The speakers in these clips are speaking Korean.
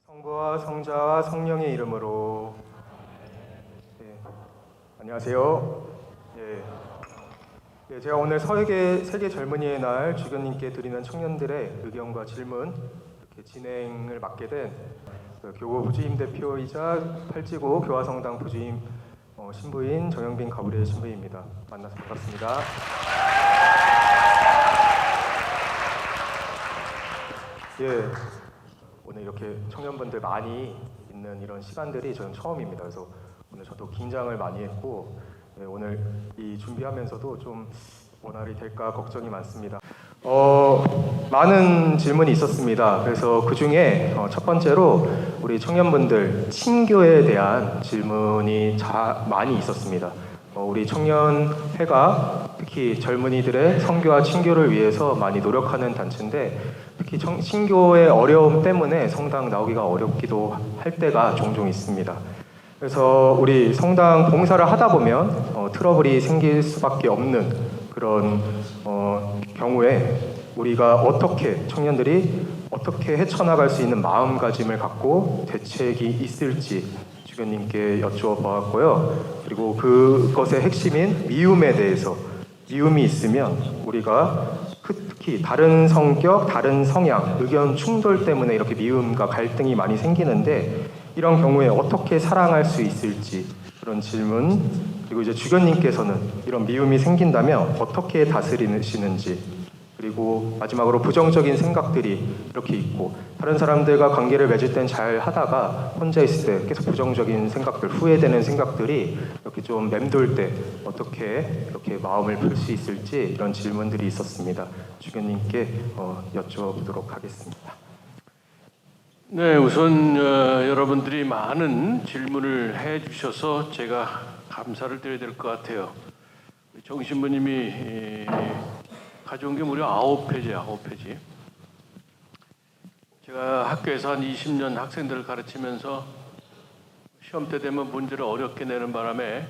성부와 성자와 성령의 이름으로. 안녕하세요. 제가 오늘 세계 젊은이의 날 주교님께 드리는 청년들의 의견과 질문 이렇게 진행을 맡게 된 교구 부주임 대표이자 팔지구 교화성당 부주임 신부인 정영빈 가브리엘 신부입니다. 만나서 반갑습니다. 오늘 이렇게 청년분들 많이 있는 이런 시간들이 저는 처음입니다. 그래서 오늘 저도 긴장을 많이 했고 오늘 이 준비하면서도 좀 원활히 될까 걱정이 많습니다. 많은 질문이 있었습니다. 그래서 그 중에 첫 번째로 우리 청년분들 친교에 대한 질문이 많이 있었습니다. 우리 청년회가 특히 젊은이들의 선교와 친교를 위해서 많이 노력하는 단체인데 특히 친교의 어려움 때문에 성당 나오기가 어렵기도 할 때가 종종 있습니다. 그래서 우리 성당 봉사를 하다 보면 트러블이 생길 수밖에 없는 그런 경우에 우리가 청년들이 어떻게 헤쳐나갈 수 있는 마음가짐을 갖고 대책이 있을지 주교님께 여쭈어보았고요. 그리고 그것의 핵심인 미움에 대해서 미움이 있으면 우리가 특히 다른 성격, 다른 성향, 의견 충돌 때문에 이렇게 미움과 갈등이 많이 생기는데 이런 경우에 어떻게 사랑할 수 있을지 그런 질문, 그리고 이제 주교님께서는 이런 미움이 생긴다면 어떻게 다스리시는지, 그리고 마지막으로 부정적인 생각들이 이렇게 있고 다른 사람들과 관계를 맺을 땐 잘 하다가 혼자 있을 때 계속 부정적인 생각들, 후회되는 생각들이 이렇게 좀 맴돌 때 어떻게 이렇게 마음을 풀 수 있을지 이런 질문들이 있었습니다. 주교님께 여쭤보도록 하겠습니다. 네, 우선 여러분들이 많은 질문을 해주셔서 제가 감사를 드려야 될 것 같아요. 정 신부님이 가져온 게 무려 9페이지. 제가 학교에서 한 20년 학생들을 가르치면서 시험 때 되면 문제를 어렵게 내는 바람에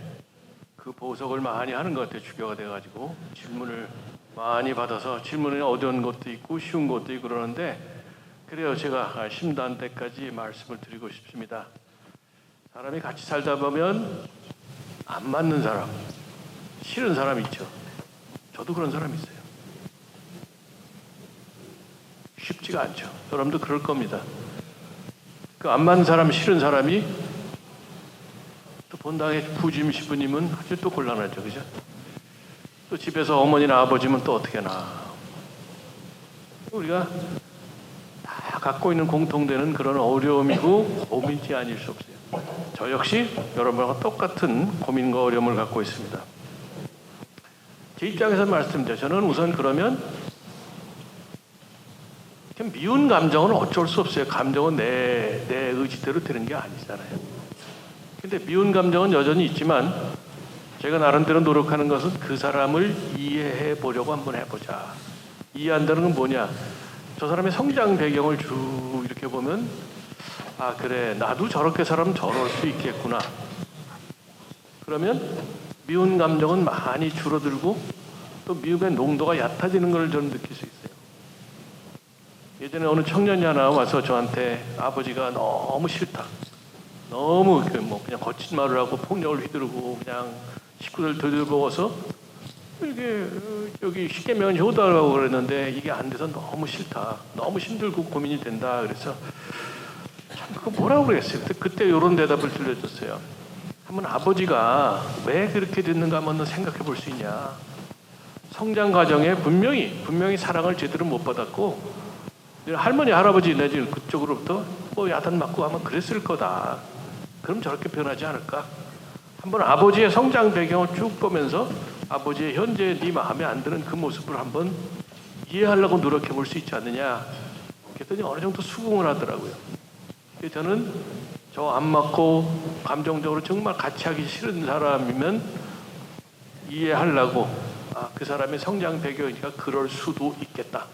그 보석을 많이 하는 것 같아요. 주교가 돼가지고 질문을 많이 받아서 질문이 어려운 것도 있고 쉬운 것도 있고 그러는데 그래요. 제가 심도한 때까지 말씀을 드리고 싶습니다. 사람이 같이 살다 보면 안 맞는 사람, 싫은 사람 있죠. 저도 그런 사람 있어요. 쉽지가 않죠. 여러분도 그럴 겁니다. 그 안 맞는 사람, 싫은 사람이 또 본당의 부주임 신부님은 아주 또 곤란하죠. 그죠? 또 집에서 어머니나 아버지면 또 어떻게 하나. 우리가 다 갖고 있는 공통되는 그런 어려움이고 고민이 아닐 수 없어요. 저 역시 여러분과 똑같은 고민과 어려움을 갖고 있습니다. 제 입장에서 말씀드려. 저는 우선 그러면 미운 감정은 어쩔 수 없어요. 감정은 내 의지대로 되는 게 아니잖아요. 근데 미운 감정은 여전히 있지만 제가 나름대로 노력하는 것은 그 사람을 이해해 보려고 한번 해보자. 이해한다는 건 뭐냐? 저 사람의 성장 배경을 쭉 이렇게 보면 아 그래 나도 저렇게 살면 저럴 수 있겠구나. 그러면 미운 감정은 많이 줄어들고 또 미움의 농도가 얕아지는 걸 저는 느낄 수 있어요. 예전에 어느 청년이 하나 와서 저한테 아버지가 너무 싫다. 너무 그냥 거친 말을 하고 폭력을 휘두르고 그냥 식구들 들들먹어서 이게 여기 십계명은 효도하라고 그랬는데 이게 안 돼서 너무 싫다. 너무 힘들고 고민이 된다. 그래서 참 그거 뭐라고 그랬어요. 그때 이런 대답을 들려줬어요. 한번 아버지가 왜 그렇게 됐는가 한번 생각해 볼 수 있냐. 성장 과정에 분명히 사랑을 제대로 못 받았고 할머니 할아버지 내지 그쪽으로부터 야단 맞고 아마 그랬을 거다. 그럼 저렇게 변하지 않을까? 한번 아버지의 성장 배경을 쭉 보면서 아버지의 현재 네 마음에 안 드는 그 모습을 한번 이해하려고 노력해 볼 수 있지 않느냐. 그랬더니 어느 정도 수긍을 하더라고요. 저는 저 안 맞고 감정적으로 정말 같이 하기 싫은 사람이면 이해하려고 그 사람의 성장 배경이니까 그럴 수도 있겠다.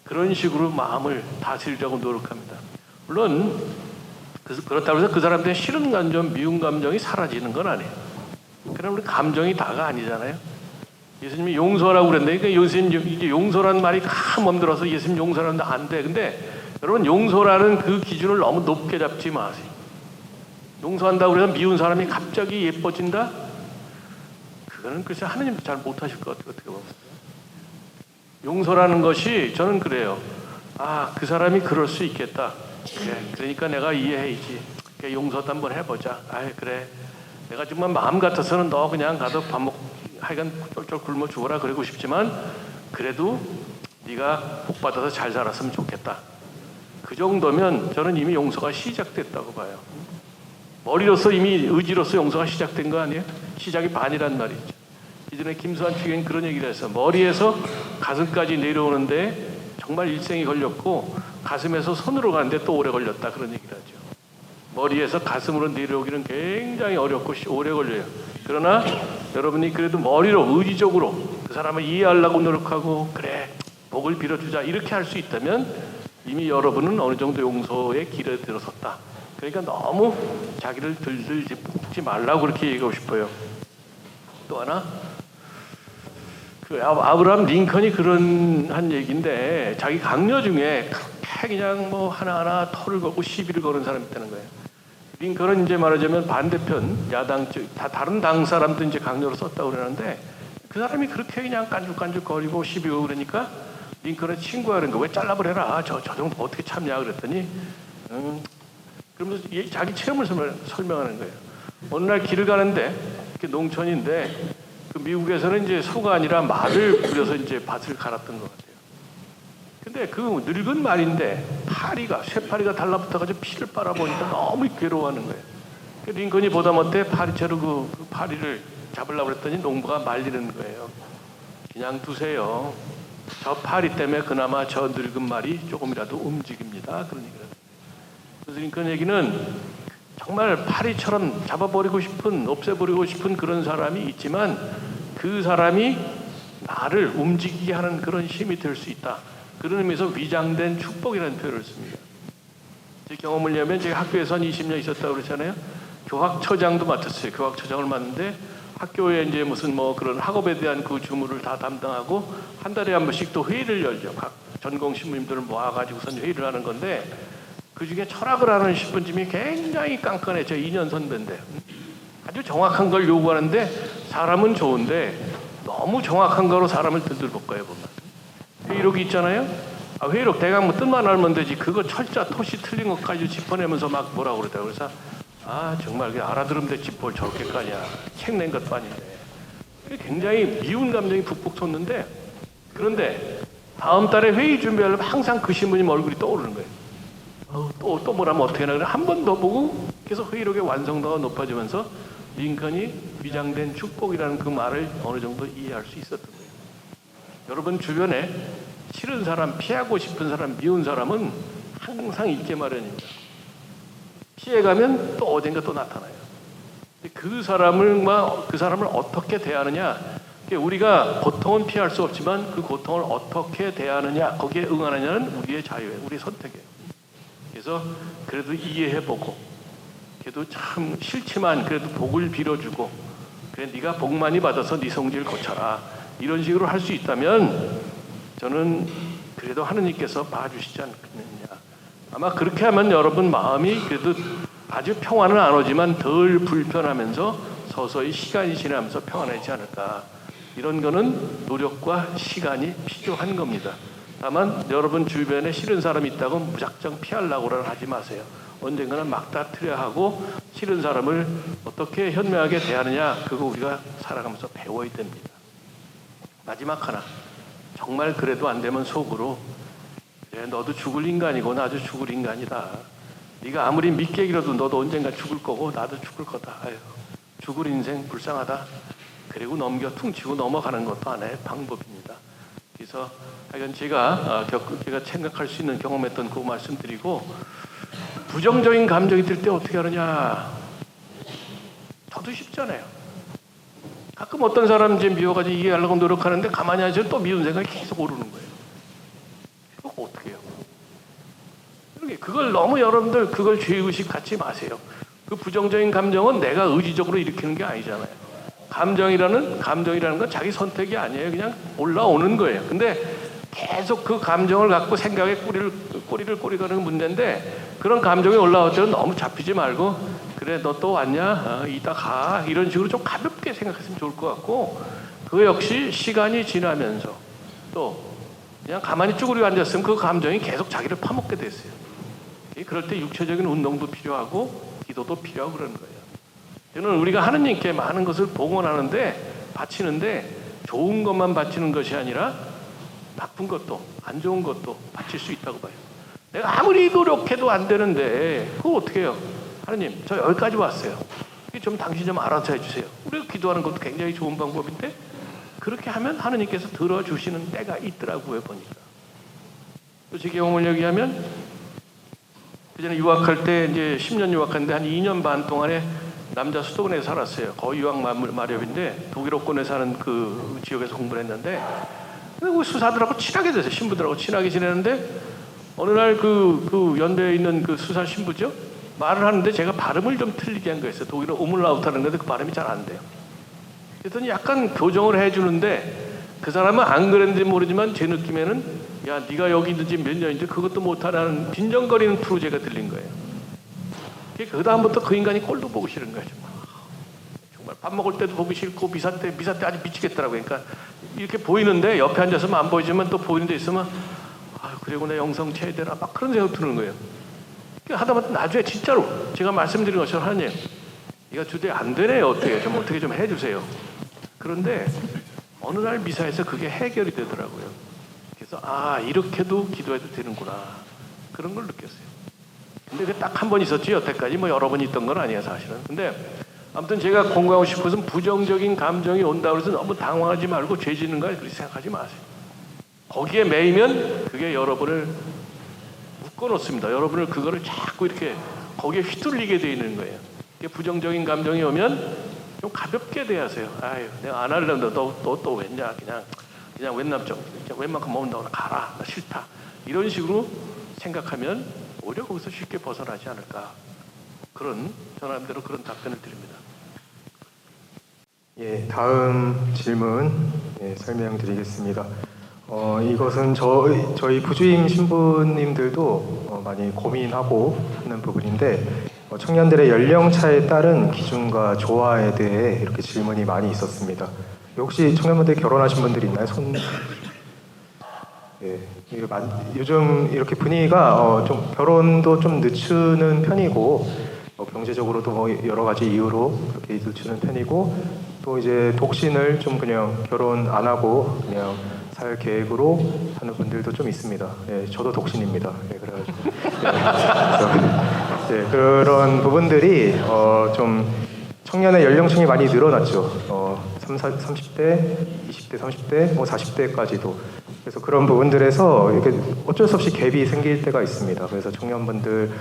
그런 식으로 마음을 다스리려고 노력합니다. 물론 그렇다고 해서 그 사람들의 싫은 감정, 미운 감정이 사라지는 건 아니에요. 그럼 우리 감정이 다가 아니잖아요. 예수님이 용서하라고 그랬는데 그러니까 예수님 이제 용서라는 말이 맘 들어서 예수님 용서하는데 안 돼. 근데 여러분 용서라는 그 기준을 너무 높게 잡지 마세요. 용서한다고 해서 미운 사람이 갑자기 예뻐진다? 그거는 글쎄 하느님도 잘 못하실 것 같아요. 어떻게 보면. 용서라는 것이 저는 그래요. 아, 그 사람이 그럴 수 있겠다. 그래, 그러니까 내가 이해해야지. 그래, 용서도 한번 해보자. 아, 그래. 내가 정말 마음 같아서는 너 그냥 가서 밥 먹고 하여간 쫄쫄 굶어 죽어라 그러고 싶지만 그래도 네가 복 받아서 잘 살았으면 좋겠다. 그 정도면 저는 이미 용서가 시작됐다고 봐요. 머리로서 이미 의지로서 용서가 시작된 거 아니에요? 시작이 반이란 말이죠. 이전에 김수환 추기경이 그런 얘기를 했어요. 머리에서 가슴까지 내려오는데 정말 일생이 걸렸고 가슴에서 손으로 가는데 또 오래 걸렸다 그런 얘기를 하죠. 머리에서 가슴으로 내려오기는 굉장히 어렵고 오래 걸려요. 그러나 여러분이 그래도 머리로 의지적으로 그 사람을 이해하려고 노력하고 그래 복을 빌어주자 이렇게 할 수 있다면 이미 여러분은 어느 정도 용서의 길에 들어섰다. 그러니까 너무 자기를 들들 짚지 말라고 그렇게 얘기하고 싶어요. 또 하나 그 아브라함 링컨이 그런 한 얘기인데 자기 강요 중에 그냥 뭐 하나하나 털을 걸고 시비를 거는 사람이 있다는 거예요. 링컨은 이제 말하자면 반대편 야당 쪽 다 다른 당 사람도 이제 강요를 썼다고 그러는데 그 사람이 그렇게 그냥 깐죽깐죽 거리고 시비고 그러니까 링컨의 친구가 그런 거 왜 잘라버려라 저 정도 어떻게 참냐 그랬더니 그러면서 자기 체험을 설명하는 거예요. 어느 날 길을 가는데 농촌인데 그 미국에서는 이제 소가 아니라 말을 부려서 이제 밭을 갈았던 것 같아요. 근데 그 늙은 말인데 쇠파리가 달라붙어가지고 피를 빨아보니까 너무 괴로워하는 거예요. 링컨이 보다 못해 파리채로 그 파리를 잡으려고 그랬더니 농부가 말리는 거예요. 그냥 두세요. 저 파리 때문에 그나마 저 늙은 말이 조금이라도 움직입니다. 그런 얘기를. 그래서 링컨 얘기는 정말 파리처럼 잡아버리고 싶은, 없애버리고 싶은 그런 사람이 있지만 그 사람이 나를 움직이게 하는 그런 힘이 될 수 있다. 그런 의미에서 위장된 축복이라는 표현을 씁니다. 제 경험을 내면 제가 학교에서 한 20년 있었다고 그랬잖아요. 교학처장도 맡았어요. 교학처장을 맡는데 학교에 이제 무슨 뭐 그런 학업에 대한 그 주무를 다 담당하고 한 달에 한 번씩 또 회의를 열죠. 각 전공 신부님들을 모아가지고선 회의를 하는 건데 그 중에 철학을 하는 신부님이 굉장히 깐깐해. 저 2년 선배인데 아주 정확한 걸 요구하는데 사람은 좋은데 너무 정확한 거로 사람을 들들볶아요 보면. 회의록이 있잖아요. 회의록 대강 뭐 뜻만 알면 되지. 그거 철자 토시 틀린 것까지 짚어내면서 막 뭐라고 그러더라고요. 그래서 정말 알아들으면 됐지 뭘 저렇게 까냐. 책 낸 것도 아닌데. 굉장히 미운 감정이 북북 솟는데 그런데 다음 달에 회의 준비하려면 항상 그 신부님 얼굴이 떠오르는 거예요. 또 뭐라면 어떻게 하나 한 번 더 보고 계속 회의록의 완성도가 높아지면서 링컨이 위장된 축복이라는 그 말을 어느 정도 이해할 수 있었던 거예요. 여러분 주변에 싫은 사람, 피하고 싶은 사람, 미운 사람은 항상 있게 마련입니다. 피해가면 또 어딘가 또 나타나요. 그 사람을 어떻게 대하느냐, 우리가 고통은 피할 수 없지만 그 고통을 어떻게 대하느냐, 거기에 응하느냐는 우리의 자유예요. 우리의 선택이에요. 그래서 그래도 이해해보고 그래도 참 싫지만 그래도 복을 빌어주고 그래 네가 복 많이 받아서 네 성질 고쳐라 이런 식으로 할 수 있다면 저는 그래도 하느님께서 봐주시지 않겠느냐. 아마 그렇게 하면 여러분 마음이 그래도 아주 평화는 안 오지만 덜 불편하면서 서서히 시간이 지나면서 평안해지지 않을까. 이런 거는 노력과 시간이 필요한 겁니다. 다만 여러분 주변에 싫은 사람이 있다고 무작정 피하려고는 하지 마세요. 언젠가는 막다트려야 하고 싫은 사람을 어떻게 현명하게 대하느냐 그거 우리가 살아가면서 배워야 됩니다. 마지막 하나. 정말 그래도 안 되면 속으로 그래, 너도 죽을 인간이고 나도 죽을 인간이다. 네가 아무리 믿게 길어도 너도 언젠가 죽을 거고 나도 죽을 거다. 아유, 죽을 인생 불쌍하다. 그리고 퉁치고 넘어가는 것도 하나의 방법입니다. 그래서 하여간 제가 생각할 수 있는 경험했던 그 말씀드리고 부정적인 감정이 들 때 어떻게 하느냐. 저도 쉽잖아요. 가끔 어떤 사람 이제 미워가지고 이해하려고 노력하는데 가만히 앉으면 또 미운 생각이 계속 오르는 거예요. 그거 어떻게 해요? 그걸 너무 여러분들 그걸 죄의식 갖지 마세요. 그 부정적인 감정은 내가 의지적으로 일으키는 게 아니잖아요. 감정이라는 건 자기 선택이 아니에요. 그냥 올라오는 거예요. 근데 계속 그 감정을 갖고 생각에 꼬리를 꼬리가는 문제인데, 그런 감정이 올라올 때는 너무 잡히지 말고, 그래 너 또 왔냐? 이따 가. 이런 식으로 좀 가볍게 생각했으면 좋을 것 같고, 그 역시 시간이 지나면서 또 그냥 가만히 쭈그리고 앉았으면 그 감정이 계속 자기를 파먹게 됐어요. 그럴 때 육체적인 운동도 필요하고 기도도 필요하고 그러는 거예요. 저는 우리가 하느님께 많은 것을 봉헌하는데, 바치는데 좋은 것만 바치는 것이 아니라 나쁜 것도, 안 좋은 것도 바칠 수 있다고 봐요. 내가 아무리 노력해도 안 되는데 그거 어떻게 해요? 하느님, 저 여기까지 왔어요. 좀 당신 좀 알아서 해주세요. 우리가 기도하는 것도 굉장히 좋은 방법인데, 그렇게 하면 하느님께서 들어주시는 때가 있더라고요, 보니까. 또 제 경험을 얘기하면, 그전에 유학할 때 이제 10년 유학했는데 한 2년 반 동안에 남자 수도원에 살았어요. 거의 유학 마렵인데 독일어권에 사는 그 지역에서 공부를 했는데, 근데 그 수사들하고 친하게 됐어요. 신부들하고 친하게 지내는데, 어느 날 그 연대에 있는 그 수사 신부죠, 말을 하는데 제가 발음을 좀 틀리게 한 거였어요. 독일어 우물라우트 하는 건데 그 발음이 잘 안 돼요. 그랬더니 약간 교정을 해주는데, 그 사람은 안 그랬는지 모르지만 제 느낌에는, 야 네가 여기 있는지 몇 년인데 그것도 못하라는 빈정거리는 프로제가 들린 거예요. 그 다음부터 그 인간이 꼴도 보기 싫은 거예요. 정말 밥 먹을 때도 보기 싫고, 미사 때 아주 미치겠더라고요. 그러니까 이렇게 보이는데 옆에 앉아서는 안 보이지만 또 보이는 데 있으면, 아유 그리고 내 영성 채야 되나 막 그런 생각 드는 거예요. 하다못해 나중에 진짜로 제가 말씀드린 것처럼, 하나님 이거 주제 안 되네요. 어떻게 좀 해주세요. 그런데 어느 날 미사에서 그게 해결이 되더라고요. 그래서 이렇게도 기도해도 되는구나, 그런 걸 느꼈어요. 근데 그게 딱 한 번 있었지, 여태까지 뭐 여러 번 있던 건 아니에요 사실은. 근데 아무튼 제가 공부하고 싶은 것은, 부정적인 감정이 온다고 해서 너무 당황하지 말고 죄 짓는 거 그렇게 생각하지 마세요. 거기에 매이면 그게 여러분을 묶어놓습니다. 여러분을 그거를 자꾸 이렇게 거기에 휘둘리게 돼 있는 거예요. 부정적인 감정이 오면 좀 가볍게 대하세요. 아유 내가 안 하려는데 또 왠냐, 그냥 웬남쪽 웬만큼 먹는다고 가라, 나 싫다, 이런 식으로 생각하면 오히려 거기서 쉽게 벗어나지 않을까, 그런 전함대로 그런 답변을 드립니다. 예, 다음 질문 설명드리겠습니다. 이것은 저희 부주임 신부님들도 많이 고민하고 하는 부분인데, 청년들의 연령차에 따른 기준과 조화에 대해 이렇게 질문이 많이 있었습니다. 혹시 청년분들 결혼하신 분들이 있나요? 예, 요즘 이렇게 분위기가 좀 결혼도 좀 늦추는 편이고, 경제적으로도 뭐 여러 가지 이유로 그렇게 늦추는 편이고, 또 이제 독신을 좀 그냥 결혼 안 하고 그냥 살 계획으로 하는 분들도 좀 있습니다. 예, 저도 독신입니다. 예, 그래가지고 그런 부분들이 좀 청년의 연령층이 많이 늘어났죠. 30대, 20대, 30대, 뭐 40대까지도. 그래서 그런 부분들에서 이렇게 어쩔 수 없이 갭이 생길 때가 있습니다. 그래서 청년분들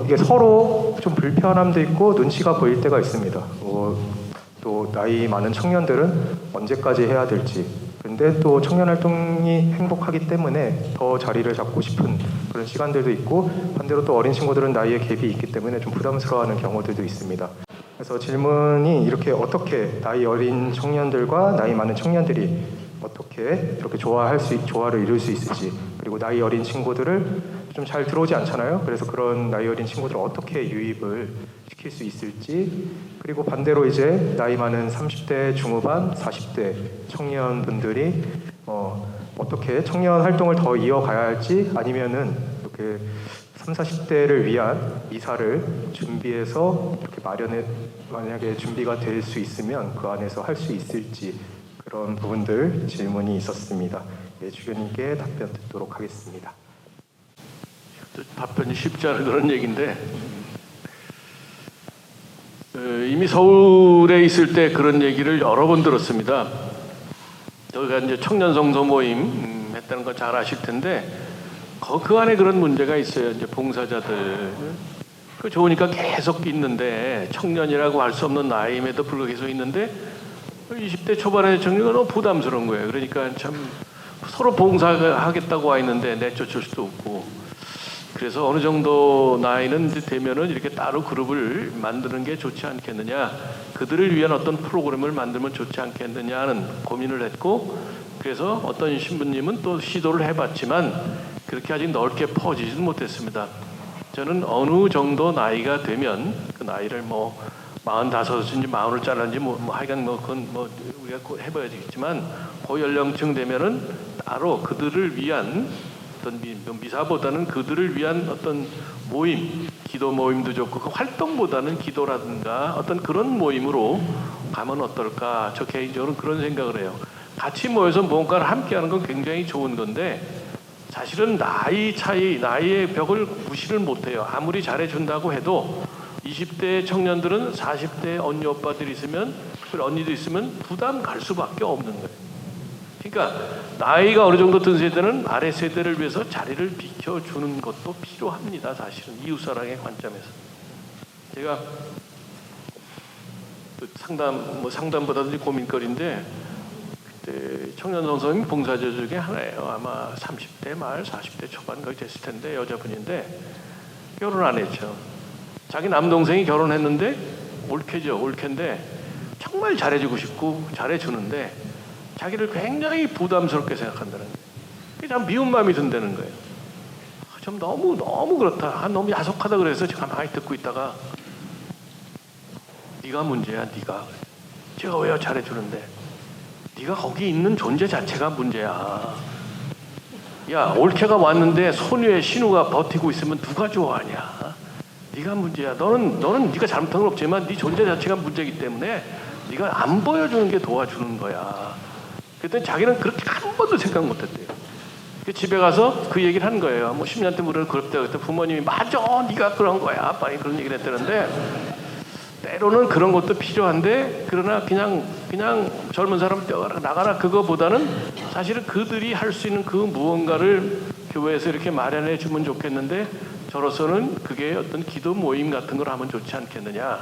이게 서로 좀 불편함도 있고 눈치가 보일 때가 있습니다. 또 나이 많은 청년들은 언제까지 해야 될지, 근데 또 청년 활동이 행복하기 때문에 더 자리를 잡고 싶은 그런 시간들도 있고, 반대로 또 어린 친구들은 나이에 갭이 있기 때문에 좀 부담스러워하는 경우들도 있습니다. 그래서 질문이 이렇게, 어떻게 나이 어린 청년들과 나이 많은 청년들이 어떻게 이렇게 조화를 이룰 수 있을지, 그리고 나이 어린 친구들을 좀 잘 들어오지 않잖아요. 그래서 그런 나이 어린 친구들을 어떻게 유입을 시킬 수 있을지, 그리고 반대로 이제 나이 많은 30대 중후반, 40대 청년분들이 어떻게 청년 활동을 더 이어가야 할지, 아니면은 이렇게 30, 40대를 위한 미사를 준비해서 이렇게 만약에 준비가 될 수 있으면 그 안에서 할 수 있을지, 그런 부분들 질문이 있었습니다. 예, 주교님께 답변 듣도록 하겠습니다. 답변이 쉽지 않은 그런 얘기인데, 이미 서울에 있을 때 그런 얘기를 여러 번 들었습니다. 저희가 이제 청년 성도 모임 했다는 거 잘 아실 텐데, 그 안에 그런 문제가 있어요. 이제 봉사자들 그 좋으니까 계속 있는데, 청년이라고 할 수 없는 나이임에도 불구하고 계속 있는데 20대 초반의 청년은 너무 부담스러운 거예요. 그러니까 참 서로 봉사하겠다고 와 있는데 내쫓을 수도 없고, 그래서 어느 정도 나이는 되면은 이렇게 따로 그룹을 만드는 게 좋지 않겠느냐, 그들을 위한 어떤 프로그램을 만들면 좋지 않겠느냐 하는 고민을 했고, 그래서 어떤 신부님은 또 시도를 해봤지만 그렇게 아직 넓게 퍼지지는 못했습니다. 저는 어느 정도 나이가 되면 그 나이를 뭐 45인지 40을 잘랐는지 하여간 그건 우리가 꼭 해봐야 되겠지만 그 연령층 되면은 따로 그들을 위한 어떤 미사보다는 그들을 위한 어떤 모임, 기도 모임도 좋고 그 활동보다는 기도라든가 어떤 그런 모임으로 가면 어떨까? 저 개인적으로 그런 생각을 해요. 같이 모여서 뭔가를 함께하는 건 굉장히 좋은 건데 사실은 나이 차이, 나이의 벽을 무시를 못해요. 아무리 잘해준다고 해도 20대 청년들은 40대 언니 오빠들이 있으면 언니도 있으면 부담 갈 수밖에 없는 거예요. 그러니까 나이가 어느 정도 든 세대는 아래 세대를 위해서 자리를 비켜주는 것도 필요합니다. 사실은 이웃사랑의 관점에서. 제가 상담보다도 고민거리인데 그때 청년 선생님 봉사자 중에 하나예요. 아마 30대 말 40대 초반 거의 됐을 텐데 여자분인데 결혼 안 했죠. 자기 남동생이 결혼했는데 올케인데 정말 잘해주고 싶고 잘해주는데 자기를 굉장히 부담스럽게 생각한다는 거예요. 그게 참 미운 마음이 든다는 거예요. 좀 너무 그렇다. 너무 야속하다 그래서 제가 가만히 듣고 있다가 네가 문제야, 네가. 제가 왜요? 잘해주는데. 네가 거기 있는 존재 자체가 문제야. 야, 올케가 왔는데 소녀의 신우가 버티고 있으면 누가 좋아하냐? 네가 문제야. 너는 네가 잘못한 건 없지만 네 존재 자체가 문제이기 때문에 네가 안 보여주는 게 도와주는 거야. 그때 자기는 그렇게 한 번도 생각 못했대요. 집에 가서 그 얘기를 한 거예요. 뭐 10년 때 무릎을 꿇었대요. 그때 부모님이 맞아, 네가 그런 거야. 아빠니 그런 얘기를 했다는데 때로는 그런 것도 필요한데 그러나 그냥 젊은 사람 뛰어가라 나가라 그거보다는 사실은 그들이 할 수 있는 그 무언가를 교회에서 이렇게 마련해 주면 좋겠는데 저로서는 그게 어떤 기도 모임 같은 걸 하면 좋지 않겠느냐.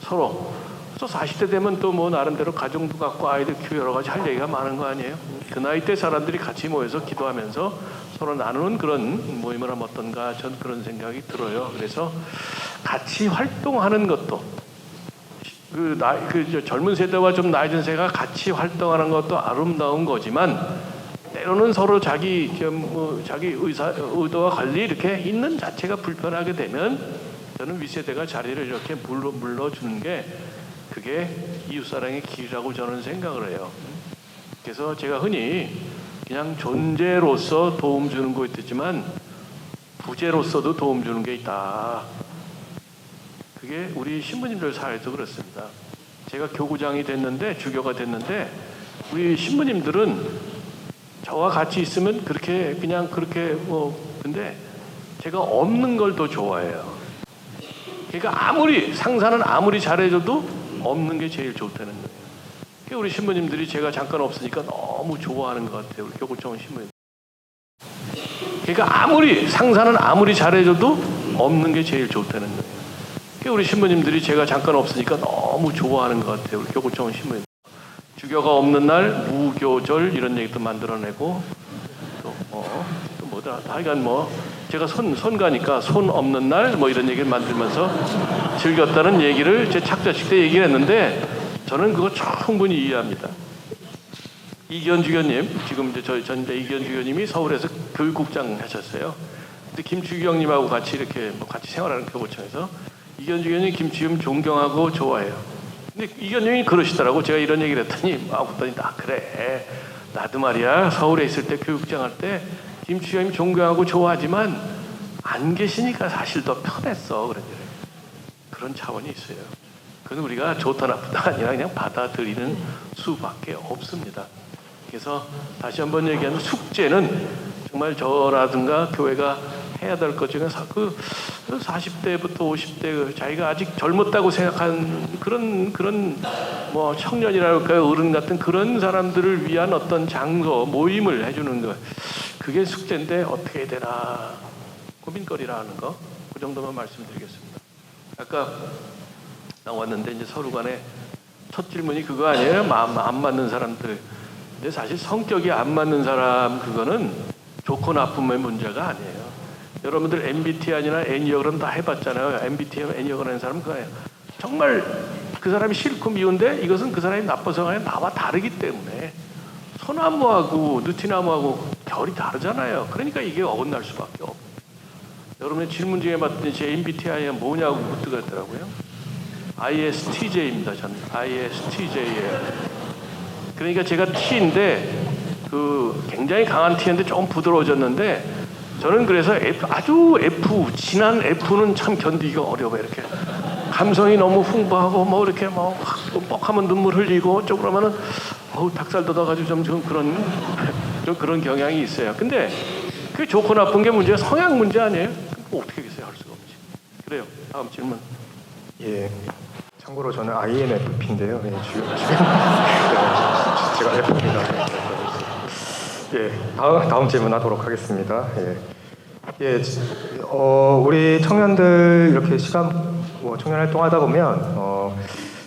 서로 또 40대 되면 또 뭐 나름대로 가정도 갖고 아이들 키우고 여러 가지 할 얘기가 많은 거 아니에요. 그 나이 때 사람들이 같이 모여서 기도하면서 서로 나누는 그런 모임을 하면 어떤가 전 그런 생각이 들어요. 그래서 같이 활동하는 것도 젊은 세대와 좀 나이 든 세대가 같이 활동하는 것도 아름다운 거지만 때로는 서로 자기 의도와 관리 이렇게 있는 자체가 불편하게 되면 저는 윗세대가 자리를 이렇게 물러주는 게 그게 이웃사랑의 길이라고 저는 생각을 해요. 그래서 제가 흔히 그냥 존재로서 도움 주는 거 있지만 부재로서도 도움 주는 게 있다. 그게 우리 신부님들 사이에도 그렇습니다. 제가 교구장이 됐는데 주교가 됐는데 우리 신부님들은 저와 같이 있으면 그렇게 근데 제가 없는 걸 더 좋아해요. 그러니까 상사는 아무리 잘해줘도 없는 게 제일 좋다는 거예요. 그러니까 우리 신부님들이 제가 잠깐 없으니까 너무 좋아하는 것 같아요. 우리 교구청 신부님. 그러니까 상사는 아무리 잘해줘도 없는 게 제일 좋다는 거예요. 우리 신부님들이 제가 잠깐 없으니까 너무 좋아하는 것 같아요. 우리 교구청 신부님. 주교가 없는 날 무교절 이런 얘기도 만들어내고 또 뭐더라. 하여간 제가 손가니까 손 없는 날 이런 얘기를 만들면서 즐겼다는 얘기를 제 착자식 때 얘기를 했는데 저는 그거 충분히 이해합니다. 이기현 주교님 지금 이제 저희 전대 이기현 주교님이 서울에서 교육국장 하셨어요. 근데 김주경님하고 같이 이렇게 같이 생활하는 교구청에서 이기현 주교님 김치üm 존경하고 좋아해요. 근데 이기현 주교님이 그러시더라고. 제가 이런 얘기를 했더니 그랬더니 그래 나도 말이야 서울에 있을 때 교육장 할 때 김치üm 존경하고 좋아하지만 안 계시니까 사실 더 편했어. 그런 차원이 있어요. 그건 우리가 좋다 나쁘다 아니라 그냥 받아들이는 수밖에 없습니다. 그래서 다시 한번 얘기하면 숙제는 정말 저라든가 교회가 해야 될 것 중에 40대부터 50대 자기가 아직 젊었다고 생각한 그런 청년이랄까요 어른 같은 그런 사람들을 위한 어떤 장소 모임을 해주는 것 그게 숙제인데 어떻게 해야 되나 고민거리라는 거 그 정도만 말씀드리겠습니다. 아까 나왔는데 이제 서로 간에 첫 질문이 그거 아니에요? 마음 안 맞는 사람들. 근데 사실 성격이 안 맞는 사람 그거는 좋고 나쁨의 문제가 아니에요. 여러분들 MBTI나 애니어그램 다 해봤잖아요. MBTI, 애니어그램 하는 사람은 그거예요. 정말 그 사람이 싫고 미운데 이것은 그 사람이 나빠서 아니라 나와 다르기 때문에 소나무하고 느티나무하고 결이 다르잖아요. 그러니까 이게 어긋날 수밖에 없어요. 여러분의 질문 중에 봤더니 제 MBTI가 뭐냐고 묻더라고요. ISTJ입니다. 저는 ISTJ예요. 그러니까 제가 T인데 굉장히 강한 T인데 조금 부드러워졌는데 저는 그래서 아주 F 진한 F는 참 견디기가 어려워요. 이렇게 감성이 너무 풍부하고 뭐 이렇게 뭐 뻑하면 눈물 흘리고 좀 그러면은 닭살 돋아가지고 좀 그런 경향이 있어요. 근데 그게 좋고 나쁜 게 문제가 성향 문제 아니에요? 뭐 어떻게 하겠어요? 할 수가 없지. 그래요. 다음 질문. 예. 참고로 저는 INFP인데요. 예, 제가 F입니다. 예, 다음 질문하도록 하겠습니다. 예, 우리 청년들 이렇게 청년 활동하다 보면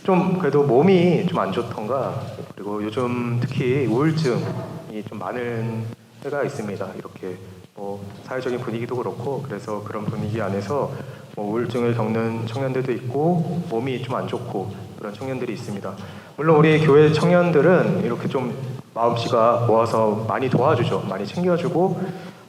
좀 그래도 몸이 좀 안 좋던가 그리고 요즘 특히 우울증이 좀 많은 때가 있습니다. 이렇게 사회적인 분위기도 그렇고 그래서 그런 분위기 안에서 우울증을 겪는 청년들도 있고 몸이 좀 안 좋고 그런 청년들이 있습니다. 물론 우리 교회 청년들은 이렇게 좀 마음씨가 모아서 많이 도와주죠. 많이 챙겨주고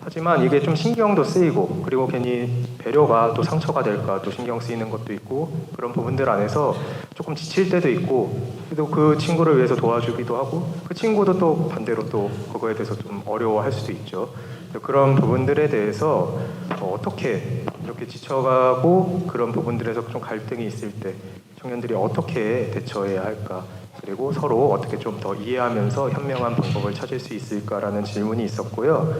하지만 이게 좀 신경도 쓰이고 그리고 괜히 배려가 또 상처가 될까 또 신경 쓰이는 것도 있고 그런 부분들 안에서 조금 지칠 때도 있고 그래도 그 친구를 위해서 도와주기도 하고 그 친구도 또 반대로 또 그거에 대해서 좀 어려워할 수도 있죠. 그런 부분들에 대해서 어떻게 이렇게 지쳐가고 그런 부분들에서 좀 갈등이 있을 때 청년들이 어떻게 대처해야 할까 그리고 서로 어떻게 좀 더 이해하면서 현명한 방법을 찾을 수 있을까라는 질문이 있었고요.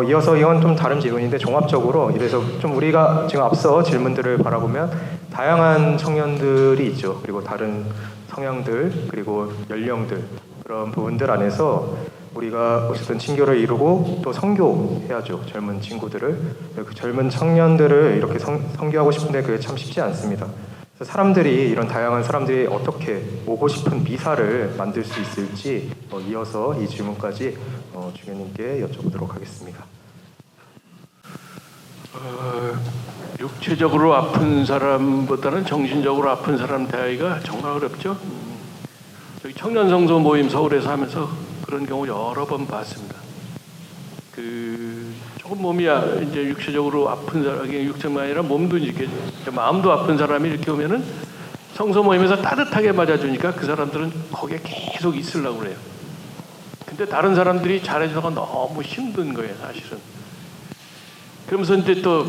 이어서 이건 좀 다른 질문인데 종합적으로 이래서 좀 우리가 지금 앞서 질문들을 바라보면 다양한 청년들이 있죠. 그리고 다른 성향들 그리고 연령들 그런 부분들 안에서 우리가 어쨌든 친교를 이루고 또 선교해야죠. 젊은 친구들을 그 젊은 청년들을 이렇게 선교하고 싶은데 그게 참 쉽지 않습니다. 그래서 사람들이 이런 다양한 사람들이 어떻게 오고 싶은 미사를 만들 수 있을지 이어서 이 질문까지 주교님께 여쭤보도록 하겠습니다. 육체적으로 아픈 사람보다는 정신적으로 아픈 사람 대하기가 정말 어렵죠. 저기 청년 성소 모임 서울에서 하면서 그런 경우 여러 번 봤습니다. 조금 몸이 이제 육체적으로 아픈 사람이 육체만 아니라 몸도 이렇게 마음도 아픈 사람이 이렇게 오면은 성소 모임에서 따뜻하게 맞아주니까 그 사람들은 거기에 계속 있으려고 그래요. 근데 다른 사람들이 잘해주다가 너무 힘든 거예요, 사실은. 그러면서 이제 또